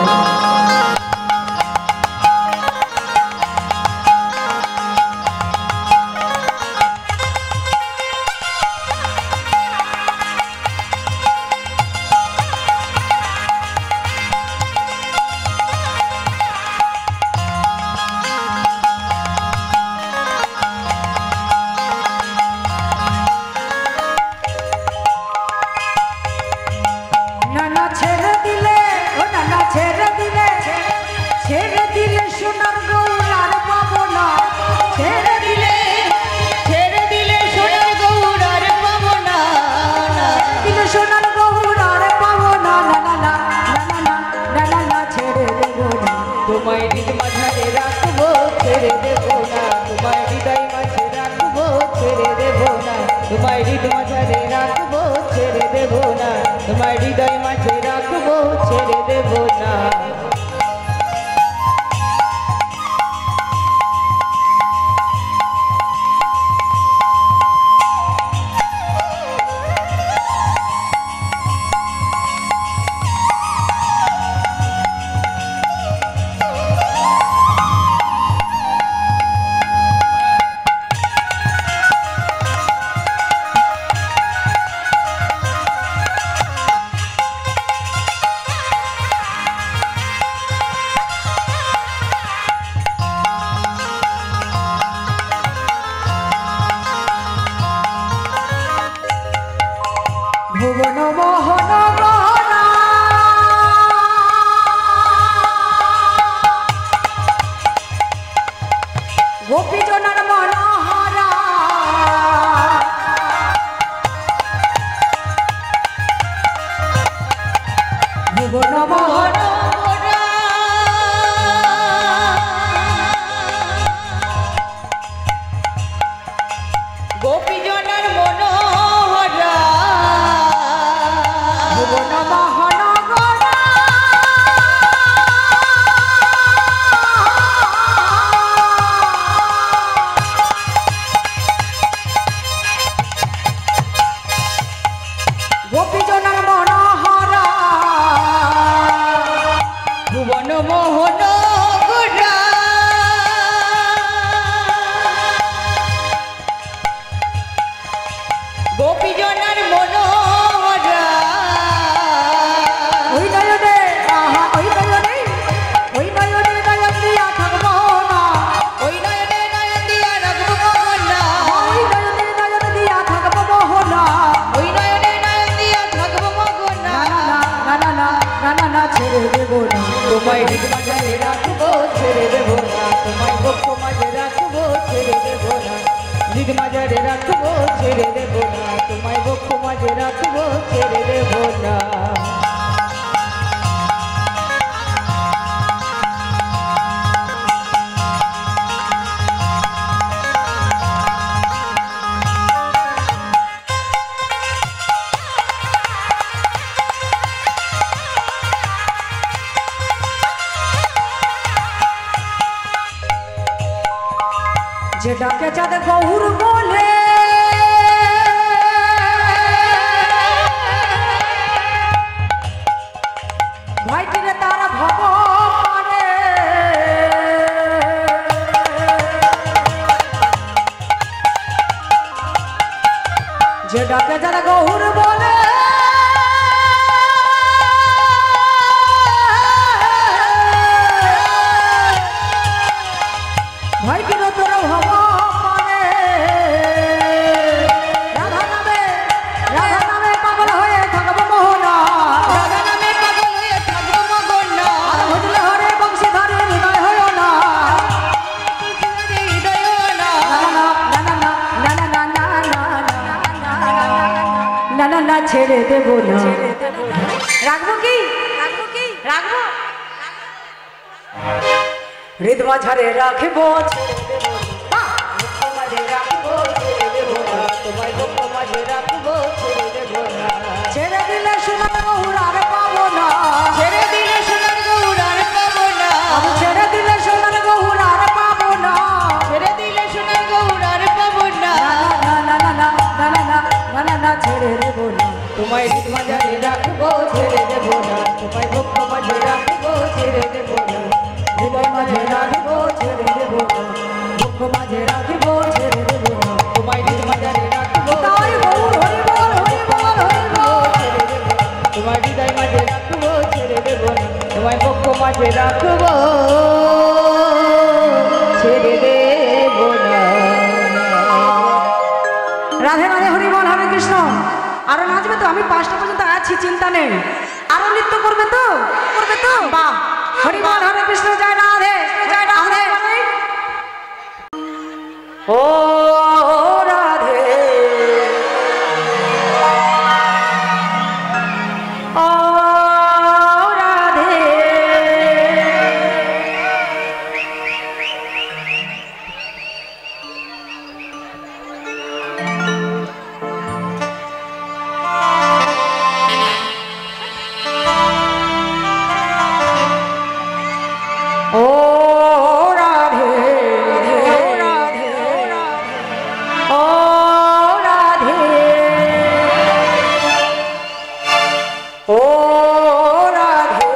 [SPEAKER 1] তোমায় হৃদয় মাঝে রাখবো, ছেড়ে দেব না। তোমায় হৃদয় মাঝে রাখবো, ছেড়ে দেব না। তোমায় হৃদয় মাঝে রাখবো, ছেড়ে দেব না। তোমায় হৃদয় মাঝে রাখবো, ছেড়ে দেব না। ভুবন মোহন গহনা, গোপীজনার মনোহরা, ভুবন মোহন গোপীজনার মনোহরা, ভুবন মোহন গহনা, গোপীজনার মনোহরা, ভুবন মোহন গহনা, গোপীজনার মনোহরা। ওই নয়নে আহা, ওই নয়নে, ওই নয়নে নয়ন দিয়া থাকবো না, ওই নয়নে নয়ন দিয়া রাখবো না, ওই নয়নে নয়ন দিয়া থাকবো মোহনা, ওই নয়নে নয়ন দিয়া থাকবো মোহনা। না না না না না না ছেড়ে দেব না। তোমায় হৃদয় মাঝে রাখবো, ছেড়ে দেব না। তোমায় বক্ষ মাঝে রাখবো, ছেড়ে দেব না। হৃদয় মাঝে রাখবো, ছেড়ে দেব না। তোমায় বক্ষ মাঝে রাখবো, ছেড়ে দেব না।
[SPEAKER 2] যেটাকে চাঁদ গৌর বলে ভাইটিরে তারা ভব পারে যেটাকে চাঁদ গৌর বলে ভাইটিরে তোরা ভব পারে রাধা নামে পাগল হয়ে থাকবো মোহনা
[SPEAKER 1] রাধা নামে পাগল হয়ে থাকবো মগনা
[SPEAKER 2] ভজলে হরে বংশীধরে হৃদয় হয় না
[SPEAKER 1] হৃদয় না
[SPEAKER 2] না না না ছেড়ে দেবো না রাখবো কি রাখবো হৃদ মাঝারে রাখবো ছেড়ে দেবো না মাঝে রাখবো ছেড়ে দেবো না
[SPEAKER 1] তোমায় দুঃখ মাঝে রাখবো ছেড়ে দেবো না
[SPEAKER 2] ছেড়ে দিলে সোনার গৌর আর পাবো না
[SPEAKER 1] ছেড়ে দিলে সোনার গৌর আর পাবো না
[SPEAKER 2] আমি ছেড়ে দিলে সোনার গৌর আর পাবো না
[SPEAKER 1] ছেড়ে দিলে সোনার গৌর আর পাবো না
[SPEAKER 2] না ছেড়ে দেবো না
[SPEAKER 1] তোমায় হৃদ মাঝারে রাখবো ছেড়ে দেবো না তোমায় দুঃখ মাঝে রাখবো ছেড়ে দেবো না
[SPEAKER 2] হৃদয় মাঝে রাখবো ছেড়ে দেবো না দুঃখ মাঝে রাখবো ছেড়ে দেবো না
[SPEAKER 1] তোমায় হৃদ মাঝারে রাখবো
[SPEAKER 2] তাই গৌর হরি বল হরি বল হরি বল
[SPEAKER 1] ছেড়ে দেবো তোমায় হৃদয় মাঝে রাখবো ছেড়ে দেবো না তোমায় দুঃখ মাঝে রাখবো ছেড়ে দেবো না
[SPEAKER 2] রাধে রাধে হরি বল হরে কৃষ্ণ আরো নাচবে তো আমি 5টা পর্যন্ত আছি চিন্তা নেই আরো নৃত্য করবে তো বাহ হরি বল হরে কৃষ্ণ জয় রাধে ও রাধে ও রাধে ও রাধে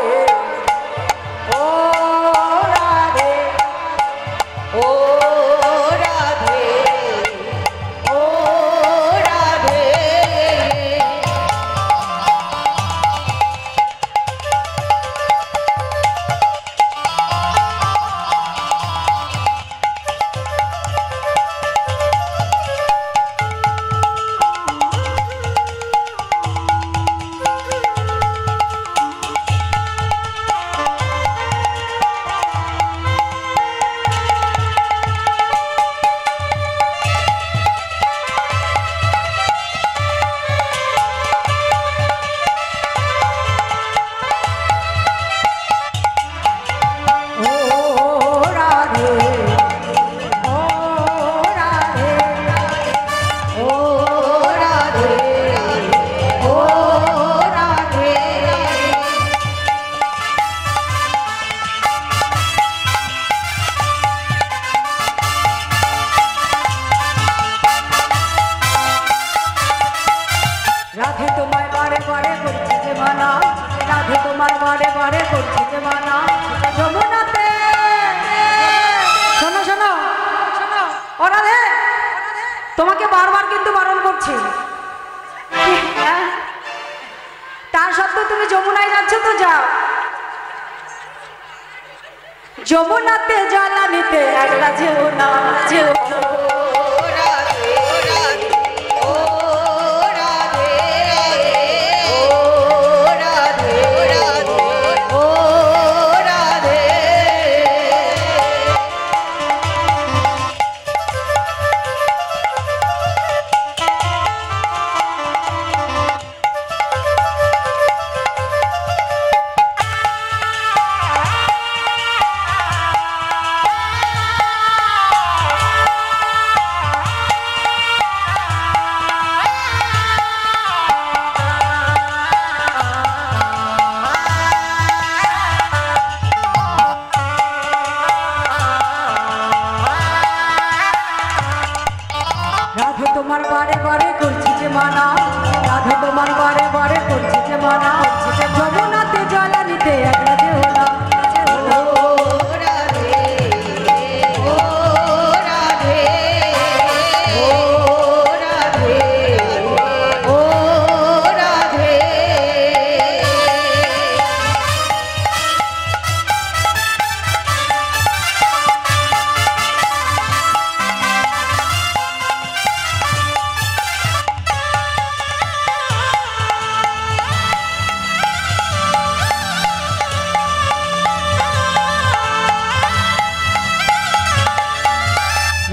[SPEAKER 2] ও রাধে ও রাধে ও রাধে ও রাধে
[SPEAKER 1] ও রাধে ও রাধে
[SPEAKER 2] রাধে তোমায় বারে বারে করছি যে মানা রাধে তোমার বারে বারে করছি যে মানা যমুনাতে শোনো শোনো ও রাধে তোমাকে বারবার কিন্তু বারণ করছি হ্যাঁ? তার সত্ত্বেও তুমি যমুনায় যাচ্ছ তো যাও যমুনাতে জ্বালা নিতে একলা যেও না যেও না। তোমার বারে বারে করছি যে মানা, রাধে তোমার বারে বারে করছি যে মানা, যমুনাতে জল নিতে একলা যে হলা।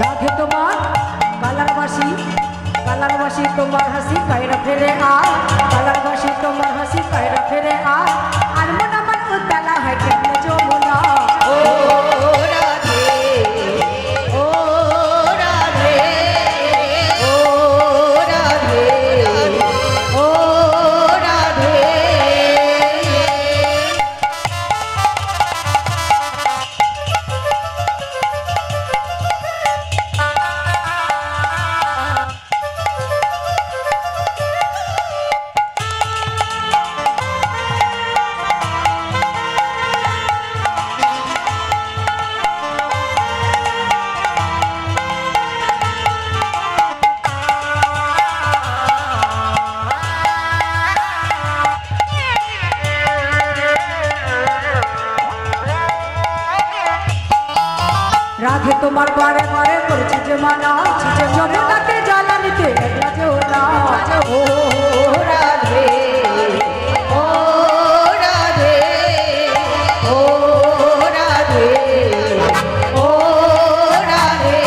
[SPEAKER 2] রাধে তোমার কালার বাসি তোমার হাসি কায়রা ফেরে আ, কালার বাসি তোমার হাসি কায়রা ফেরে আ, আর মন আমার উতলা হয় কেমনে যমুনা।
[SPEAKER 1] ও রাধে ও রাধে ও রাধে ও রাধে।
[SPEAKER 2] রাধে তোমার বারে বারে করছি যে মানা, যমুনাতে জল নিতে একলা যে হলা।
[SPEAKER 1] ও রাধে ও রাধে ও রাধে ও রাধে।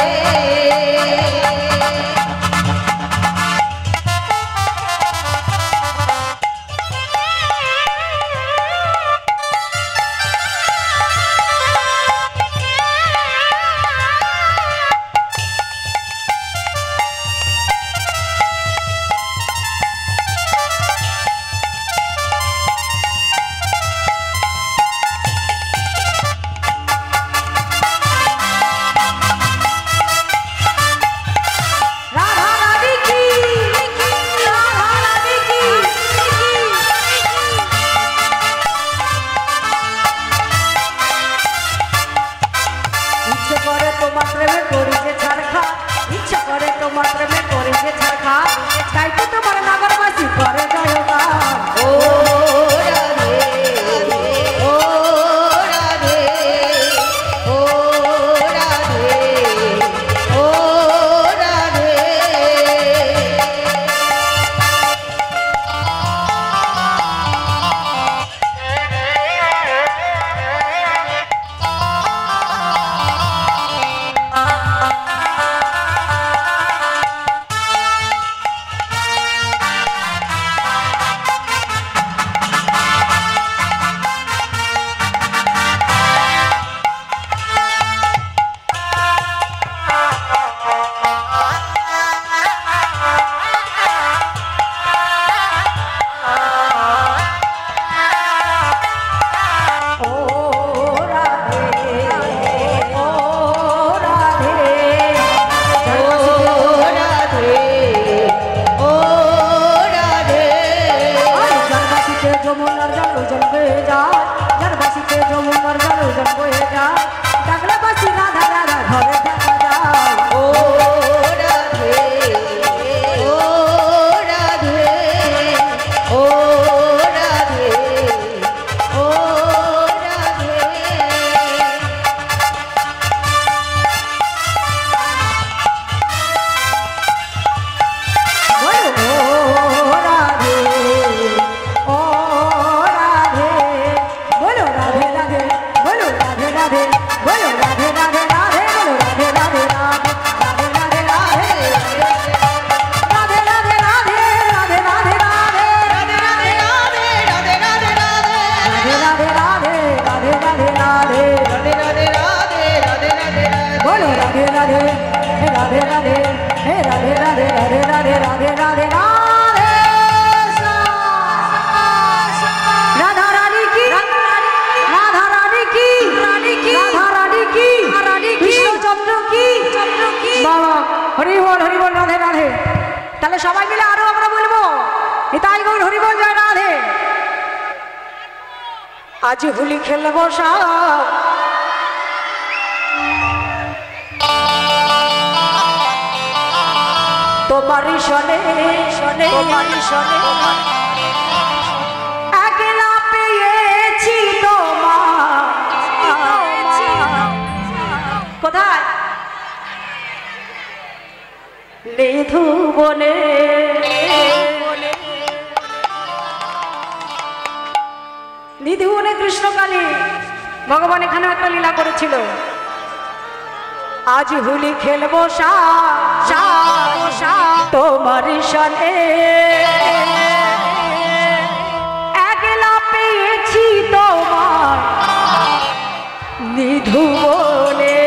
[SPEAKER 2] রাধা রানী কি, রাধা রানী কি। ইচ্ছে করে তোমার প্রেমে করি যে ছাড়খা, ইচ্ছে করে তোমার প্রেমে করি যে ছাড়খা, তাই তো তোমার নাগরবাসী করে জয়গান।
[SPEAKER 1] ও রাধে ও রাধে ও রাধে ও রাধে।
[SPEAKER 2] ও রাধে ও রাধে,
[SPEAKER 1] ও রাধে ও রাধে।
[SPEAKER 2] জনবাসীতে যমুনার জল জল বয়ে যায়, জনবাসীতে যমুনার জল জল বয়ে যায়, ডাকলাবাসী রাধা রাধা ঘরে দেখা যায়।
[SPEAKER 1] ও রাধে ও রাধে ও রাধে ও রাধে।
[SPEAKER 2] বলো ও রাধে ও রাধে, বলো রাধে রাধে, বলো রাধে রাধে, বলো রাধে রাধে রাধে, বলো রাধে রাধে রাধে, রাধে রাধে রাধে, রাধে রাধে রাধে, রাধে রাধে রাধে,
[SPEAKER 1] রাধে রাধে রাধে রাধে রাধে রাধে
[SPEAKER 2] রাধে রাধে রাধে, রাধে রাধে রাধে,
[SPEAKER 1] রাধে রাধে রাধে রাধে রাধে।
[SPEAKER 2] বলো রাধে রাধে, হে রাধে রাধে, হে রাধে রাধে, রাধে রাধে রাধে রাধে রাধে। রাধা রানী কি, রাধা রানী কি, রাধা রানী কি, কৃষ্ণচন্দ্র কি, বাবা হরি বল রাধে রাধে। আজ হোলি খেলবো সব তোমারই শোনে শোনে তোমারই শোনে একলা পেয়েছি তোমার কোথায় নিধু বনে নিধু বনে কৃষ্ণকালী ভগবান এখানে একটা লীলা করেছিল। আজ হোলি খেলবো তোমার সনে একলা পেয়েছি তোমার নিধু বনে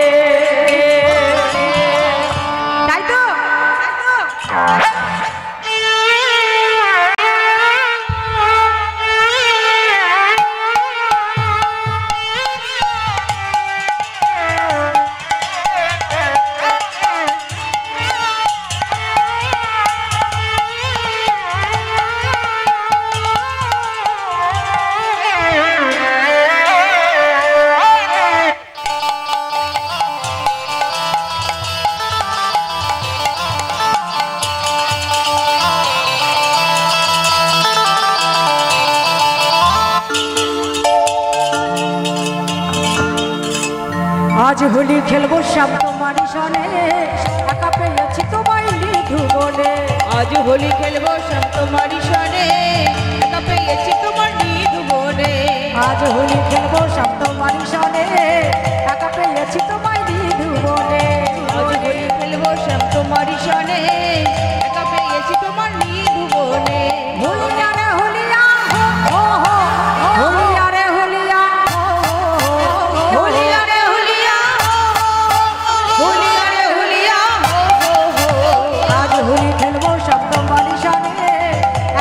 [SPEAKER 2] তাই তো আজ হোলি খেলবো সব তোমার সনে একা পেয়েছি তোমায় নিধু বনে
[SPEAKER 1] আজ হোলি খেলবো সব তোমার সনে একা পেয়েছি তোমার নিধু বনে
[SPEAKER 2] আজ হোলি খেলবো সব তোমার সনে একা পেয়েছি তোমায় নিধু বনে
[SPEAKER 1] আজ হোলি খেলবো সব তোমার সনে একা পেয়েছি তোমার নিধু বনে
[SPEAKER 2] হোলিয়া রে হোলিয়া হো হো হোলিয়া রে হোলিয়া
[SPEAKER 1] হোলিয়া রে হোলিয়া হোলিয়া রে হোলিয়া
[SPEAKER 2] আজ হোলি খেলবো সব তোমার সনে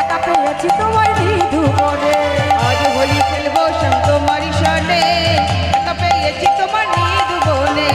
[SPEAKER 2] একা পেয়েছি তোমায় নিধু বনে
[SPEAKER 1] আজ হোলি খেলবো সব তোমার সনে একা পেয়েছি তোমার নিধু বনে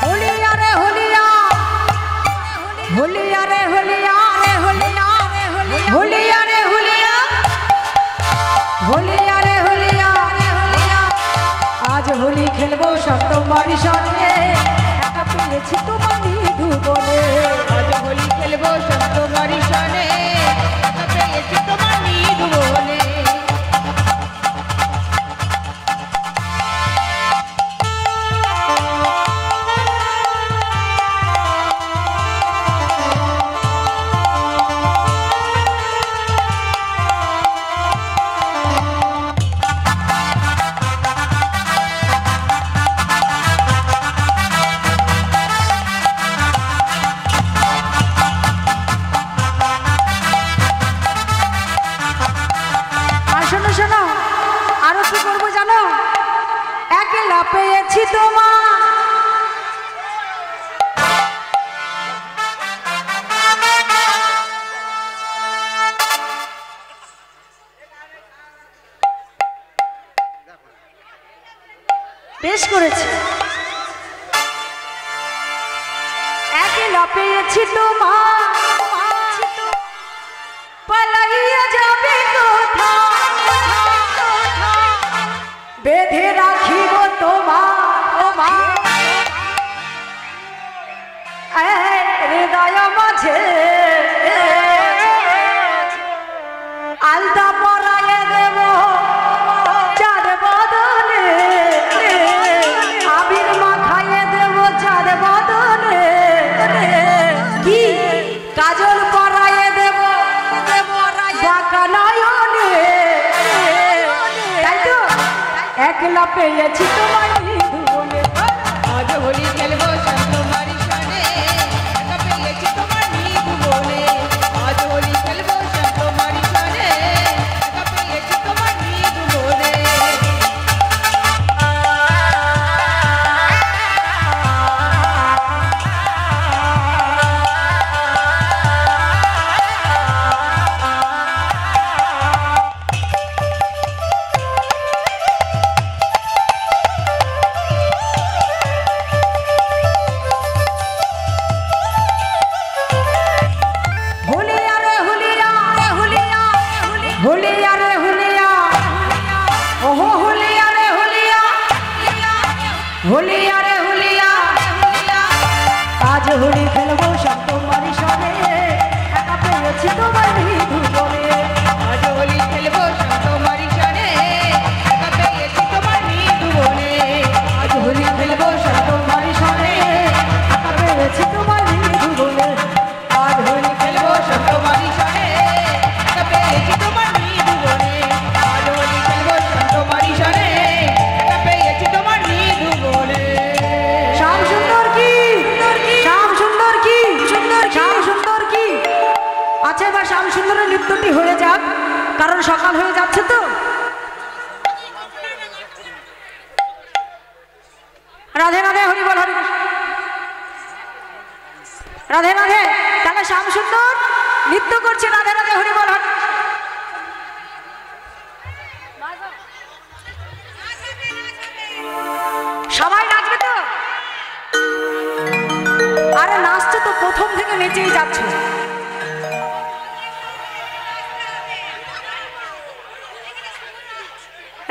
[SPEAKER 2] হোলিয়া রে হোলিয়া হোলিয়া রে হোলিয়া রে হোলিয়া হোলিয়া রে হোলিয়া হোলিয়া রে হোলিয়া আজ হোলি খেলবো সব তোমার সনে একা পেয়েছি তোমার নিধু বনে
[SPEAKER 1] আজ হোলি খেলবো সব তোমার সনে একা পেয়েছি তোমার নিধু বনে
[SPEAKER 2] আর শোনো শোনো আরো কি করবো জানো একলা পেয়েছি তোমার বেশ করেছে একলা পেয়েছি তোমার পালাইয়া যাবে বেঁধে রাখিব তোমার হৃদয় মাঝে আলতা পরাইয়ে দেব চাঁদ বদলে আবির মাখাইয়ে দেব চাঁদ বদলে কি কাজল পরাইয়ে দেব বাঁকা নয়নে তাই তো একলা পেয়েছি তোমার নিধু বনে
[SPEAKER 1] আজ হোলি খেলবো সব তোমার সনে একা পেয়েছি তোমার নিধু বনে আজ হোলি খেলবো সব তোমার সনে একা পেয়েছি তোমার নিধু
[SPEAKER 2] হুলিয়া রে হুলিয়া আজ হোলি খেলবো সব তোমারই সনে একা পেয়েছি তোমার মৃদু বলে
[SPEAKER 1] আজ হোলি খেলবো সব তোমারই সনে একা পেয়েছি তোমার মৃদু বনে
[SPEAKER 2] আজ হোলি খেলবো সব তোমারই সনে একা পেয়েছি তোমার মৃদু বলে আজ হোলি
[SPEAKER 1] খেলবো সব তোমারই সনে একা পেয়েছি তোমার মৃদু বনে আজ হোলি খেলবো সব তোমারই সনে একা পেয়েছি তোমার মৃদু বনে
[SPEAKER 2] শ্যাম সুন্দর কি শ্যাম সুন্দর কি শ্যাম সুন্দর কি আচ্ছা এবার শ্যাম সুন্দরের নৃত্যটি হয়ে যাক কারণ সকাল হয়ে যাচ্ছে তো রাধে রাধে হরি বল হরি কৃষ্ণ। রাধে রাধে তাহলে শ্যাম সুন্দর নৃত্য করছে রাধে রাধে হরি বল হরি কৃষ্ণ। সবাই নাচবে তো আরে নাচছে তো প্রথম থেকে নেচেই যাচ্ছে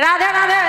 [SPEAKER 2] রাধে রাধে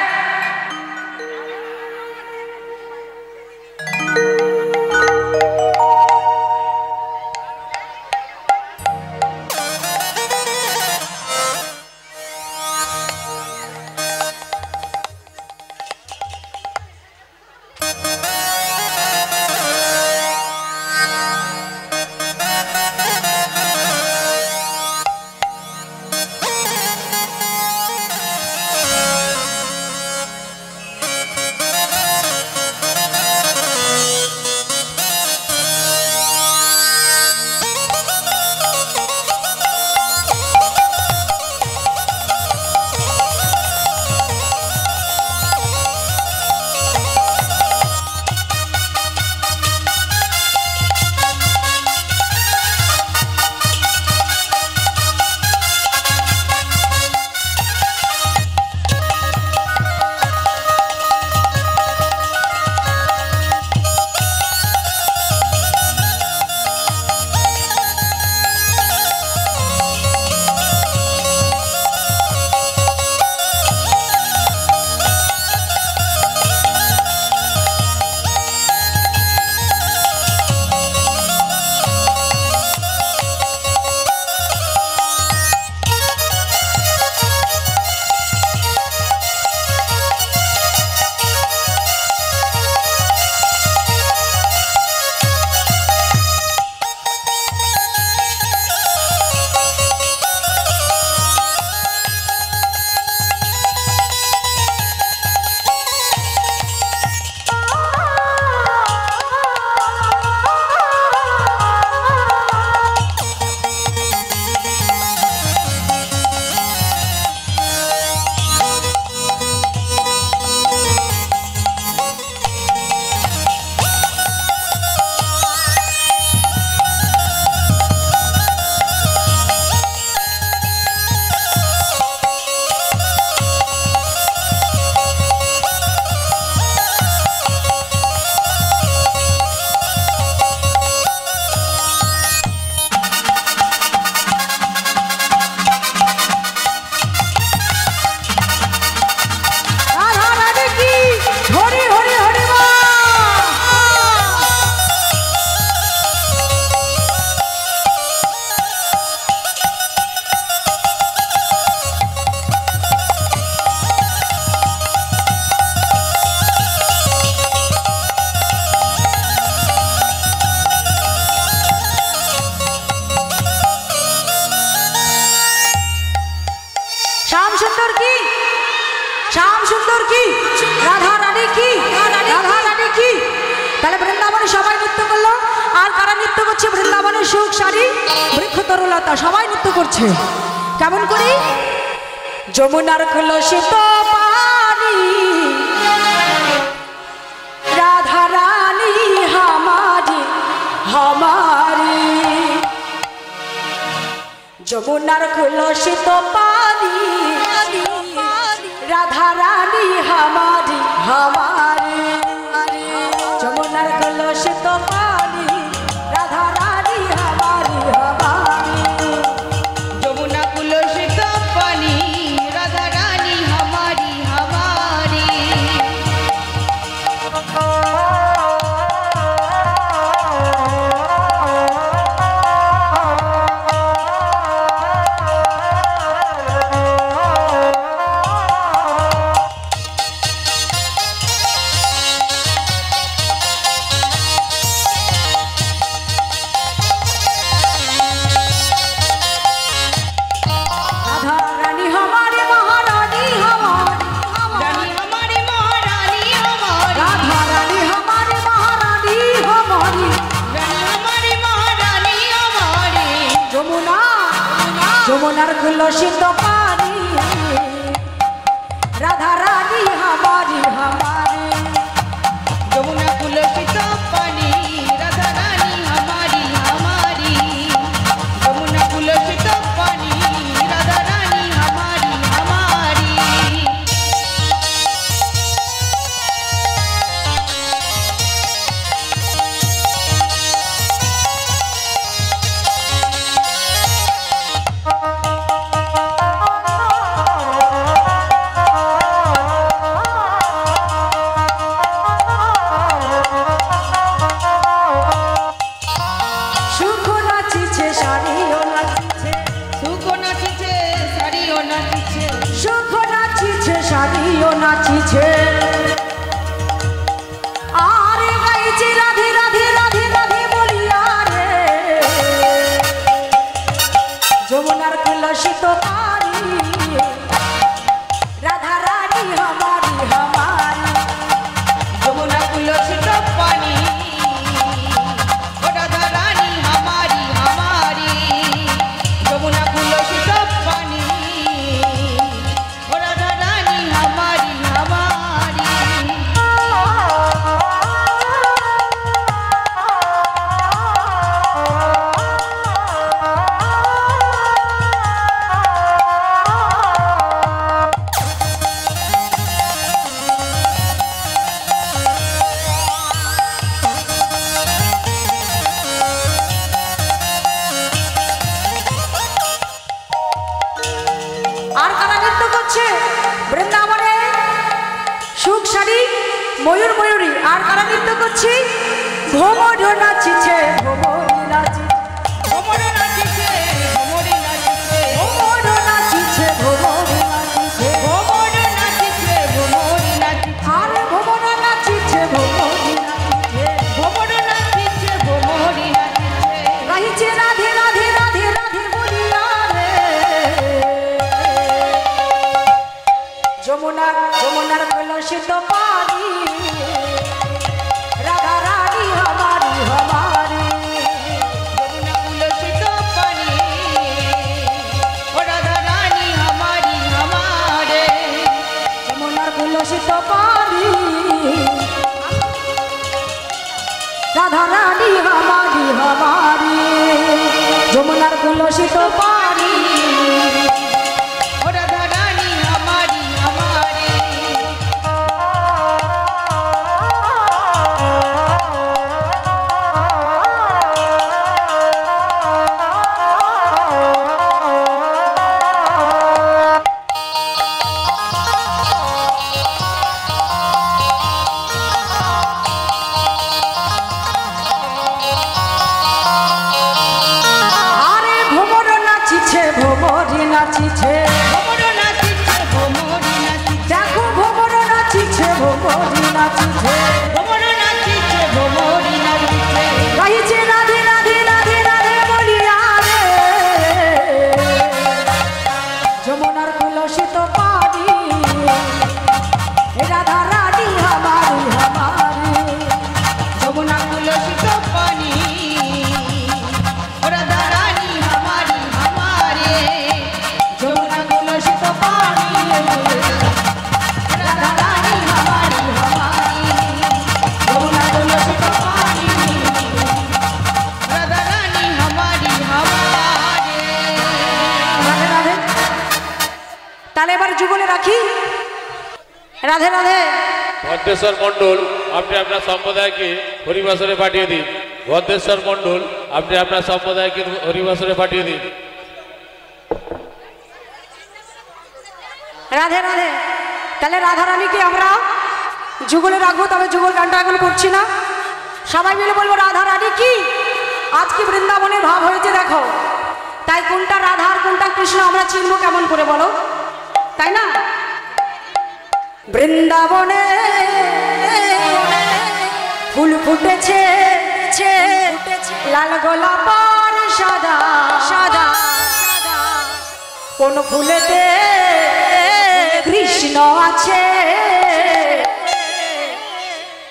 [SPEAKER 2] श्याम सुंदर की राधा रानी की राधा रानी की তাহলে বৃন্দাবনে সবাই নৃত্য করলো আর কারা নৃত্য করছে বৃন্দাবনের সুখ সারি বৃক্ষ তরুলতা সবাই নৃত্য করছে কেমন করি যমুনার কলসিত পানি রাধা রানী হামারি হামারি যমুনার কলসিত পানি राधा रानी हमारी हमारी जमुनार कलसित पानी राधा रानी हमारी हमारी
[SPEAKER 1] যমুনা কলসিত পানি রাধা রানী हमारी हमारी
[SPEAKER 2] যমুনার কুলসিত পানি রাধা রানী हमारी हमारी
[SPEAKER 1] যমুনা কুলসিত পানি রাধা রানী हमारी हमारी যমুনা কুলসিত পানি রাধা রানী हमारी हमारी
[SPEAKER 2] নাচিছে আরে গাইছে রাধে রাধে রাধে রাধে বলিয়া রে যমুনার কুলসিত পানি রাধা রানী हमारी हमारी
[SPEAKER 1] যমুনা কুলসিত পানি ও রাধা রানী हमारी हमारी যমুনা কুলসিত পানি ও রাধা রানী हमारी हमारी
[SPEAKER 2] আর কারা নৃত্য করছে বৃন্দাবনে সুখ শাড়ি ময়ূর ময়ূরী আর কারা নৃত্য করছে ভ্রমর নাচিছে ভ্রমরি নাচিছে
[SPEAKER 1] ভ্রমর নাচিছে ভ্রমরি নাচিছে
[SPEAKER 2] ভ্রমর নাচিছে ভ্রমরি নাচিছে
[SPEAKER 1] ভ্রমর নাচিছে ভ্রমরি নাচিছে
[SPEAKER 2] আর ভ্রমর নাচিছে ভ্রমরি নাচিছে
[SPEAKER 1] ভ্রমর নাচিছে ভ্রমরি নাচিছে
[SPEAKER 2] গাইছে রাধে রাধে রাধে রাধে বলিয়া রে যমুনার কলসিত পানি রাধা রানী हमारी हमारी
[SPEAKER 1] যমুনা কুলসিত পানি ও রাধা রানী हमारी हमारे
[SPEAKER 2] যমুনার কলসিত পানি রাধা রানী हमारी हमारी যমুনার কলসিত পানি
[SPEAKER 1] ও রাধা রানী हमारी हमारे
[SPEAKER 2] আরে ভ্রমর নাচিছে ভ্রমরি নাচিছে
[SPEAKER 1] ভ্রমর নাচিছে ভ্রমরি নাচিছে
[SPEAKER 2] দেখো ভ্রমর নাচিছে ভ্রমরি নাচিছে
[SPEAKER 1] ভ্রমর নাচিছে ভ্রমরি নাচিছে
[SPEAKER 2] গাইছে রাধে রাধে রাধে রাধে বলিয়া রে যমুনার কলসিত পানি রাধা রানী हमारी हमारी
[SPEAKER 1] যমুনা কুলসিত পানি ও রাধা রানী हमारी हमारे যমুনা কুলসিত পানি রাধা রানী हमारी हमारी যমুনা কুলসিত পানি রাধা রানী हमारी हमारे
[SPEAKER 2] রাধে রাধে তাহলে এবার যুগলে রাখি রাধে রাধে
[SPEAKER 3] ভদ্রেশ্বর মণ্ডল আপনি আপনার সম্প্রদায়কে হরিবাসরে পাঠিয়ে দিন। ভদ্রেশ্বর মণ্ডল আপনি আপনার সম্প্রদায়কে হরিবাসরে পাঠিয়ে দিন।
[SPEAKER 2] রাধে রাধে তাহলে রাধা রানীকে আমরা যুগলে রাখবো তবে যুগল গানটা এখন করছি না সবাই মিলে বলবো রাধা রানী কি আজকে বৃন্দাবনের ভাব হয়েছে দেখো তাই কোনটা রাধা আর কোনটা কৃষ্ণ আমরা চিনবো কেমন করে বলো তাই না বৃন্দাবনে ফুল ফুটেছে লাল গোলাপ আর সাদা সাদা কোন ফুলেতে কৃষ্ণ আছে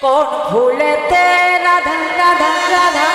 [SPEAKER 2] কোন ফুলেতে রাধা রাধা রাধা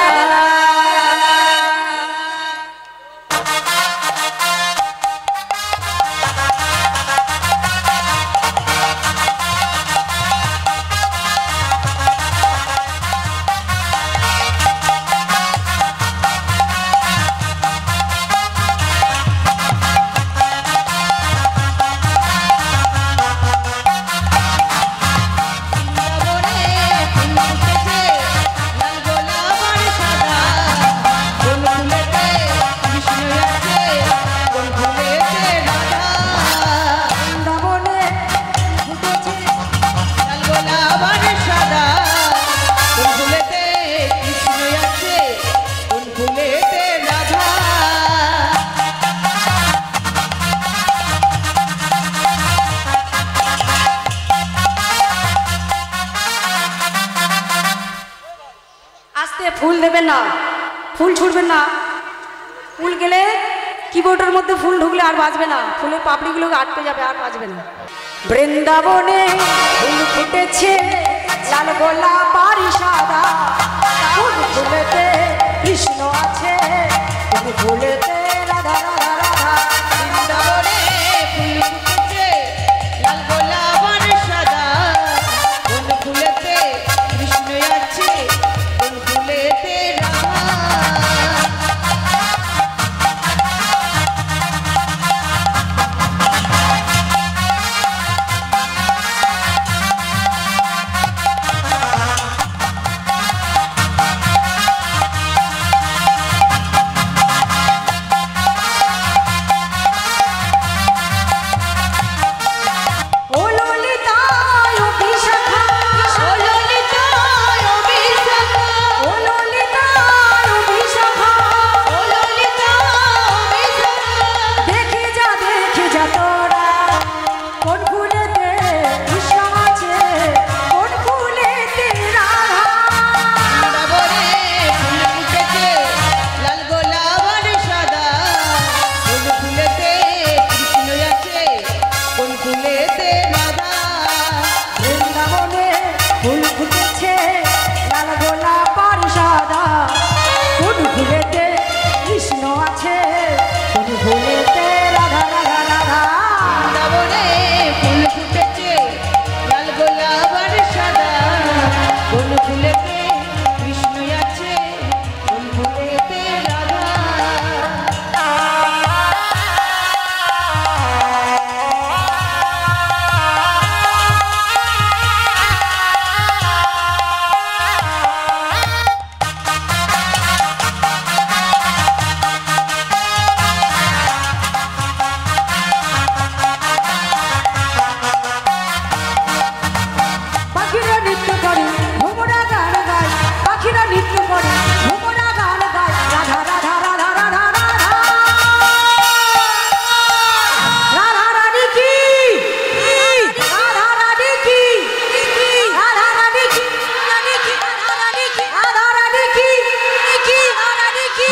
[SPEAKER 2] আস্তে ফুল দেবেন না, ফুল ছুটবেন না। ফুল গেলে কিবোর্ডের মধ্যে ফুল ঢুকলে আর বাজবে না, ফুলের পাপড়িগুলো আটকে যাবে, আর বাজবে না। বৃন্দাবনে ফুল ফুটেছে লাল গোলাপ আর সাদা, কোন ফুলেতে কৃষ্ণ আছে, কোন ফুলেতে রাধা রাধা রাধা।
[SPEAKER 1] বৃন্দাবনে ফুল ফুটেছে লাল গোলাপ আর সাদা, কোন ফুলেতে কৃষ্ণ আছে, কোন ফুলেতে রাধা।
[SPEAKER 2] বৃন্দাবনে ফুল ফুটেছে লাল গোলাপ আর সাদা, কোন ফুলেতে কৃষ্ণ আছে, কোন ফুলেতে রাধা রাধা রাধা।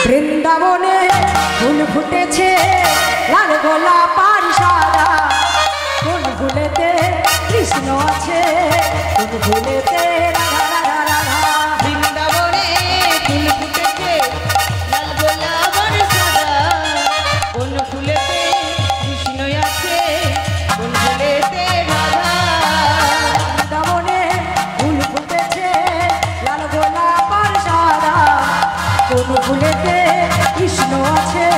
[SPEAKER 1] বৃন্দাবনে ফুল ফুটেছে লাল গোলাপ আর সাদা, কোন ফুলেতে কৃষ্ণ আছে, কোন ফুলেতে রাধা।
[SPEAKER 2] বৃন্দাবনে ফুল ফুটেছে লাল গোলাপ আর সাদা, কোন ফুলেতে কৃষ্ণ আছে,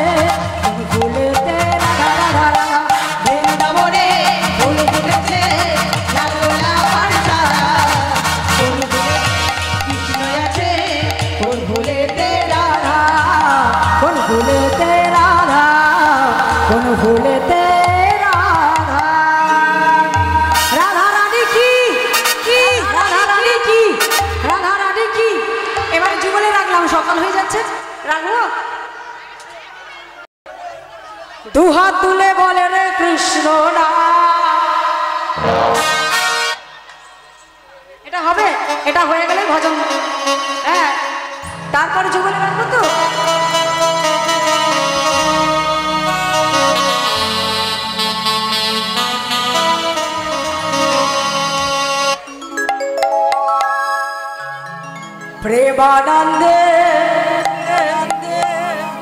[SPEAKER 2] কোন ফুলেতে রাধা রাধা রাধা।
[SPEAKER 1] বৃন্দাবনে ফুল ফুটেছে লাল গোলাপ আর সাদা, কোন ফুলে কৃষ্ণ আছে, কোন ফুলেতে রাধা।
[SPEAKER 2] কোন ফুলেতে রাধা, কোন ফুলেতে রাধা। রাধা রানী কি কি, রাধা রানী কি, রাধা রানী কি। এবারে যুগলে রাখলাম, সকাল হয়ে যাচ্ছে, রাখবো। দুহাত তুলে বলে রে কৃষ্ণ না, এটা হবে, এটা হয়ে গেলে ভজন। হ্যাঁ, তারপরে যুগলে রাখবো তো। প্রেমানন্দে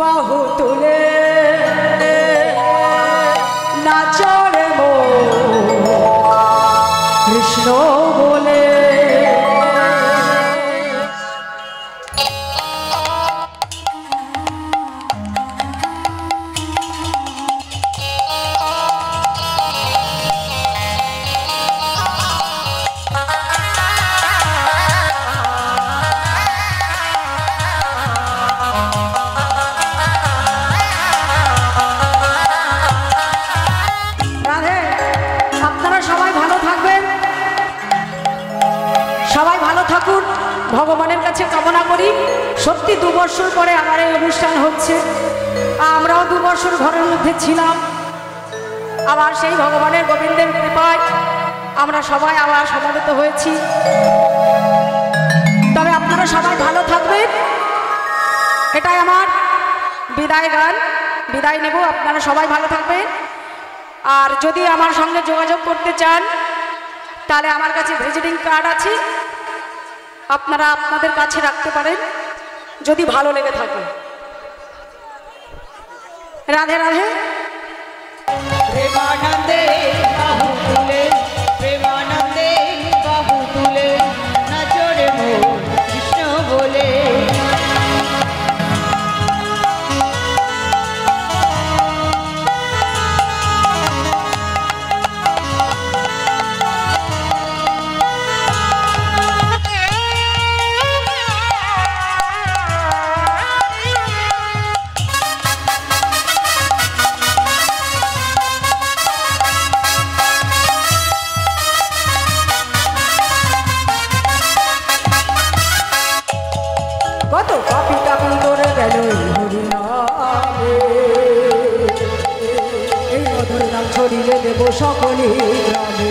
[SPEAKER 2] বাহু তুলে নাচরে মো কৃষ্ণ বলে। রাধে, আপনারা সবাই ভালো থাকবেন, সবাই ভালো থাকুন, ভগবানের কাছে কামনা করি। সত্যি 2 বছর পরে আমার এই অনুষ্ঠান হচ্ছে, আমরাও 2 বছর ঘরের মধ্যে ছিলাম, আবার সেই ভগবানের গোবিন্দের কৃপায় আমরা সবাই আবার সমাবেত হয়েছি। তবে আপনারা সবাই ভালো থাকবেন, এটাই আমার বিদায় গান। বিদায় নেব, আপনারা সবাই ভালো থাকবেন। আর যদি আমার সঙ্গে যোগাযোগ করতে চান তাহলে আমার কাছে ভিজিটিং কার্ড আছে, আপনারা আপনাদের কাছে রাখতে পারেন যদি ভালো লেগে থাকে। রাধে রাধে।
[SPEAKER 1] প্রেমানন্দে বাহু তুলে, প্রেমানন্দে বাহু তুলে নাচো রে মোর কৃষ্ণ বলে।
[SPEAKER 2] কত পাপি টাপি করে গেল হরিনামে, এই মধুর নাম ছড়িয়ে দেব সকলে গ্রামে।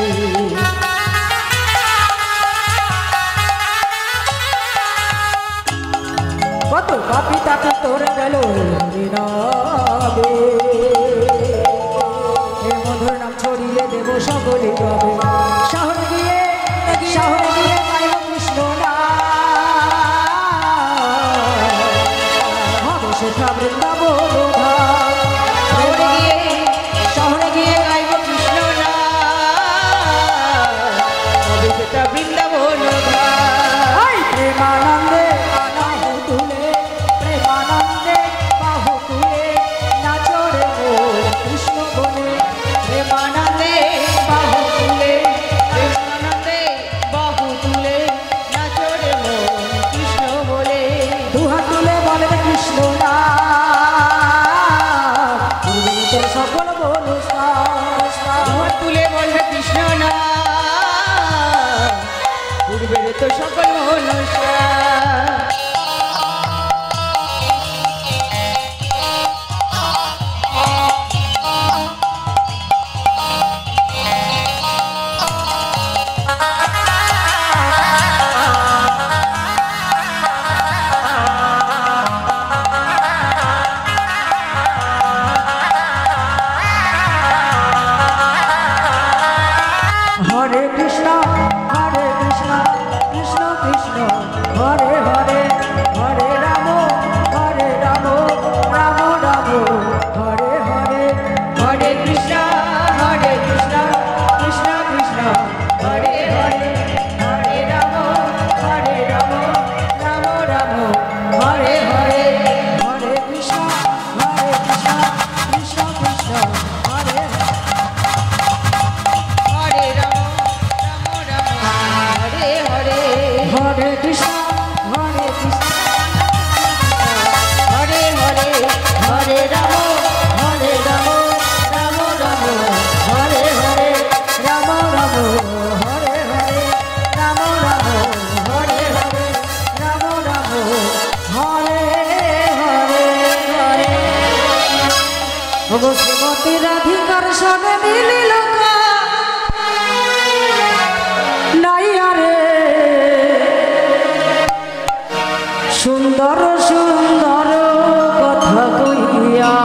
[SPEAKER 2] কত পাপি টাপি করে গেল হরিনামে, এই মধুর নাম ছড়িয়ে দেব সকলে গ্রামে। শহরে গিয়ে গাইব কৃষ্ণ সেটা বৃন্দাবন ধাম।
[SPEAKER 1] শহরে গিয়ে গাইব কৃষ্ণ নাম, সেটা বৃন্দাবন ধাম।
[SPEAKER 2] প্রেমানন্দে বাহু তুলে, প্রেমানন্দে বাহু তুলে নাচো রে মোর কৃষ্ণ বলে।
[SPEAKER 1] প্রেমানন্দে বাহু তুলে, প্রেমানন্দে বাহু তুলে নাচো রে মোর কৃষ্ণ বলে।
[SPEAKER 2] দুহাত তুলে বলে কৃষ্ণ নাম, তোর সকল বলু
[SPEAKER 1] দুহাত তুলে বলবে কৃষ্ণ নাম, পূর্বের তো সকল মনুষ্য।
[SPEAKER 2] হরে কৃষ্ণ কৃষ্ণ কৃষ্ণ হরে হরে, হরে রাম রাম রাম হরে হরে।
[SPEAKER 1] হরে কৃষ্ণ কৃষ্ণ কৃষ্ণ হরে হরে, হরে রাম রাম রাম হরে হরে।
[SPEAKER 2] হরে কৃষ্ণ কৃষ্ণ কৃষ্ণ হরে
[SPEAKER 1] হরে রাম রাম হরে হরে।
[SPEAKER 2] হরে কৃষ্ণ
[SPEAKER 1] হরে হরে, হরে রাম রাম রাম হরে হরে।
[SPEAKER 2] রাম রাম হরে হরে, রাম রাম হরে হরে, রাম রাম হরে হরে হরে। ওগো শ্রীমতী রাধিকার সঙ্গে মিলিল নাই আরে, সুন্দর সুন্দর কথা কইয়া।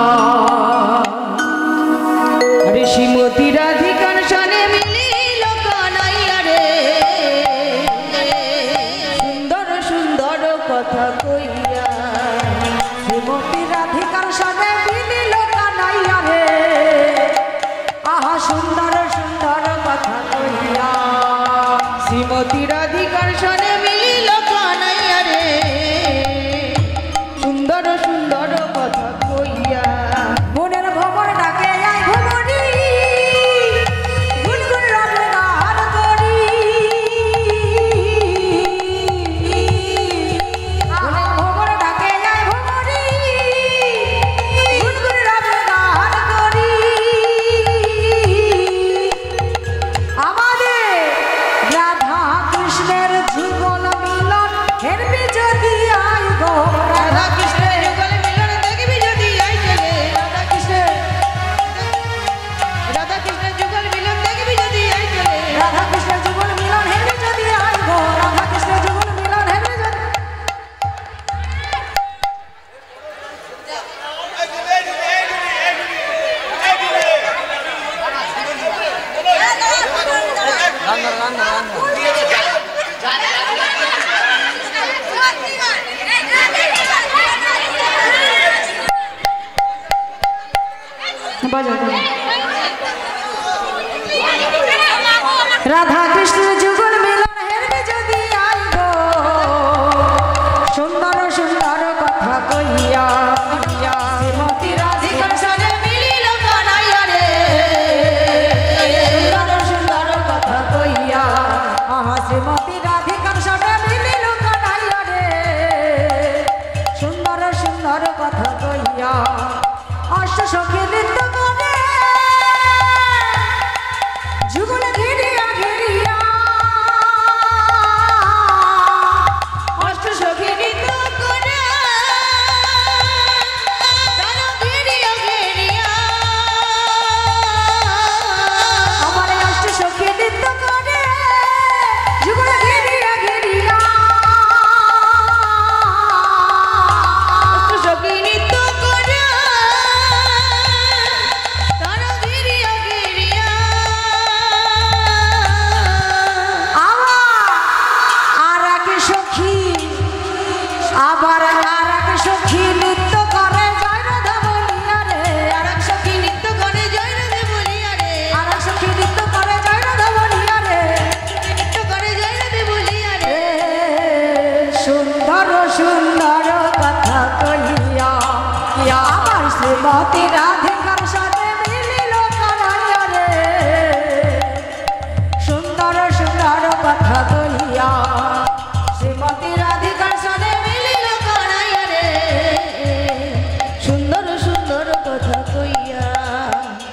[SPEAKER 1] আরে শ্রীমতী রাধিকার সনে মিলিল কানাইয়া রে, সুন্দর সুন্দর কথা কইয়া।
[SPEAKER 2] শ্রীমতী রাধিকার সঙ্গে মিলিল কানাইয়া রে, আহা সুন্দর সুন্দর কথা কইয়া।
[SPEAKER 1] শ্রীমতী রাধিকার সনে মিলিল কানাইয়া রে, সুন্দর সুন্দর কথা কইয়া।
[SPEAKER 2] মনের ভবন ডাকে আই ভবনী, গুনগুন রবে গান করি। মনের ভবন ডাকে আই ভবনী, গুনগুন রবে গান করি। আমাদের রাধা কৃষ্ণ রাধা কৃষ্ণের যুগল মিলন হেরবে যদি আইব সুন্দর সুন্দর কথা কইয়া শ্রীমতী রাধিকার সনে মিলিল কানাইয়া রে সুন্দর সুন্দর কথা কইয়া শ্রীমতী রাধিকার সনে মিলিল কানাইয়া রে সুন্দর সুন্দর কথা কইয়া অষ্ট সখী নৃত্য করে যুগল ঘেরিয়া ঘেরিয়া অষ্ট সখী নৃত্য করে তারা ঘেরিয়া ঘেরিয়া আমার অষ্ট সখী নৃত্য করে যুগল ঘেরিয়া ঘেরিয়া অষ্ট সখী নৃত্য করে তারা ঘেরিয়া ঘেরিয়া আর এক সখী আবার আর এক সখী নৃত্য করে জয় রাধা বলিয়া রে আর এক সখী নৃত্য করে জয় রাধা বলিয়া রে আর এক সখী নৃত্য করে জয় রাধা বলিয়া রে নৃত্য করে জয় রাধা বলিয়া রে সুন্দর সুন্দর কথা কইয়া আমার শ্রীমতী রাধিকার সাথে মিলিল কানাইয়া রে সুন্দর সুন্দর কথা কইয়া শ্রীমতী রাধিকার সাথে মিলিল কানাইয়া রে সুন্দর সুন্দর কথা কইয়া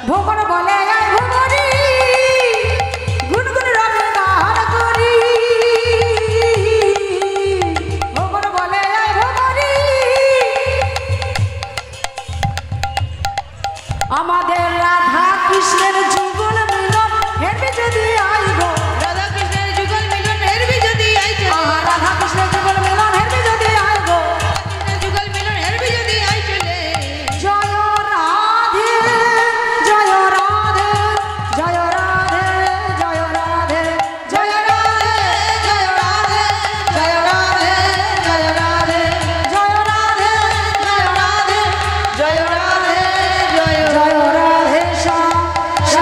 [SPEAKER 2] ভোগন বলে আয় ভোগরি গুনগুন রবে গান করি ভোগন বলে আয় ভোগরি আমাদের রাধা কৃষ্ণের যুগল মিলন হেরবে যদি আইব রাধা কৃষ্ণের যুগল মিলন হেরবে যদি আইব রাধা কৃষ্ণের যুগল মিলন হেরবে যদি আইব যুগল মিলন হেরবে যদি আইচলে জয় রাধে জয় রাধে জয় রাধে জয় রাধে জয় রাধে জয় রাধে জয় রাধে জয় রাধে জয় রাধে জয় রাধে জয় রাধে জয় রাধে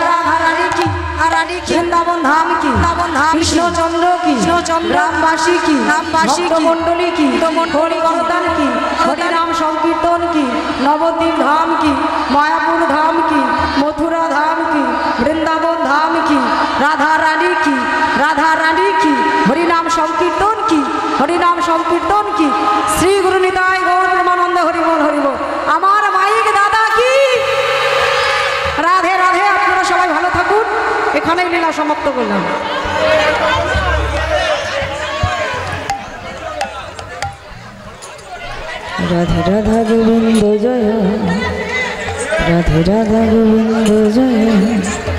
[SPEAKER 2] রাধা রানী কি রানী কি বৃন্দাবন ধাম কি কৃষ্ণচন্দ্র কি রামবাসী কি মণ্ডলী কি হরিবর্ধন কি হরিনাম সংকীর্তন কি নবদ্বীপ ধাম কি মায়াপুর ধাম কি মথুরা ধাম কি বৃন্দাবন ধাম কি রাধা রানী কি হরিনাম সংকীর্তন কি হরিনাম সংকীর্তন কি শ্রী গুরু নিতাই গৌর প্রেমানন্দ হরিবল হরিবল আমার মাইক দাদা কি রাধে রাধে। আপনারা সবাই ভালো থাকুন, এখানেই লীলা সমাপ্ত করলাম। রাধে রাধা গোবিন্দ জয়, রাধে রাধা গোবিন্দ জয়।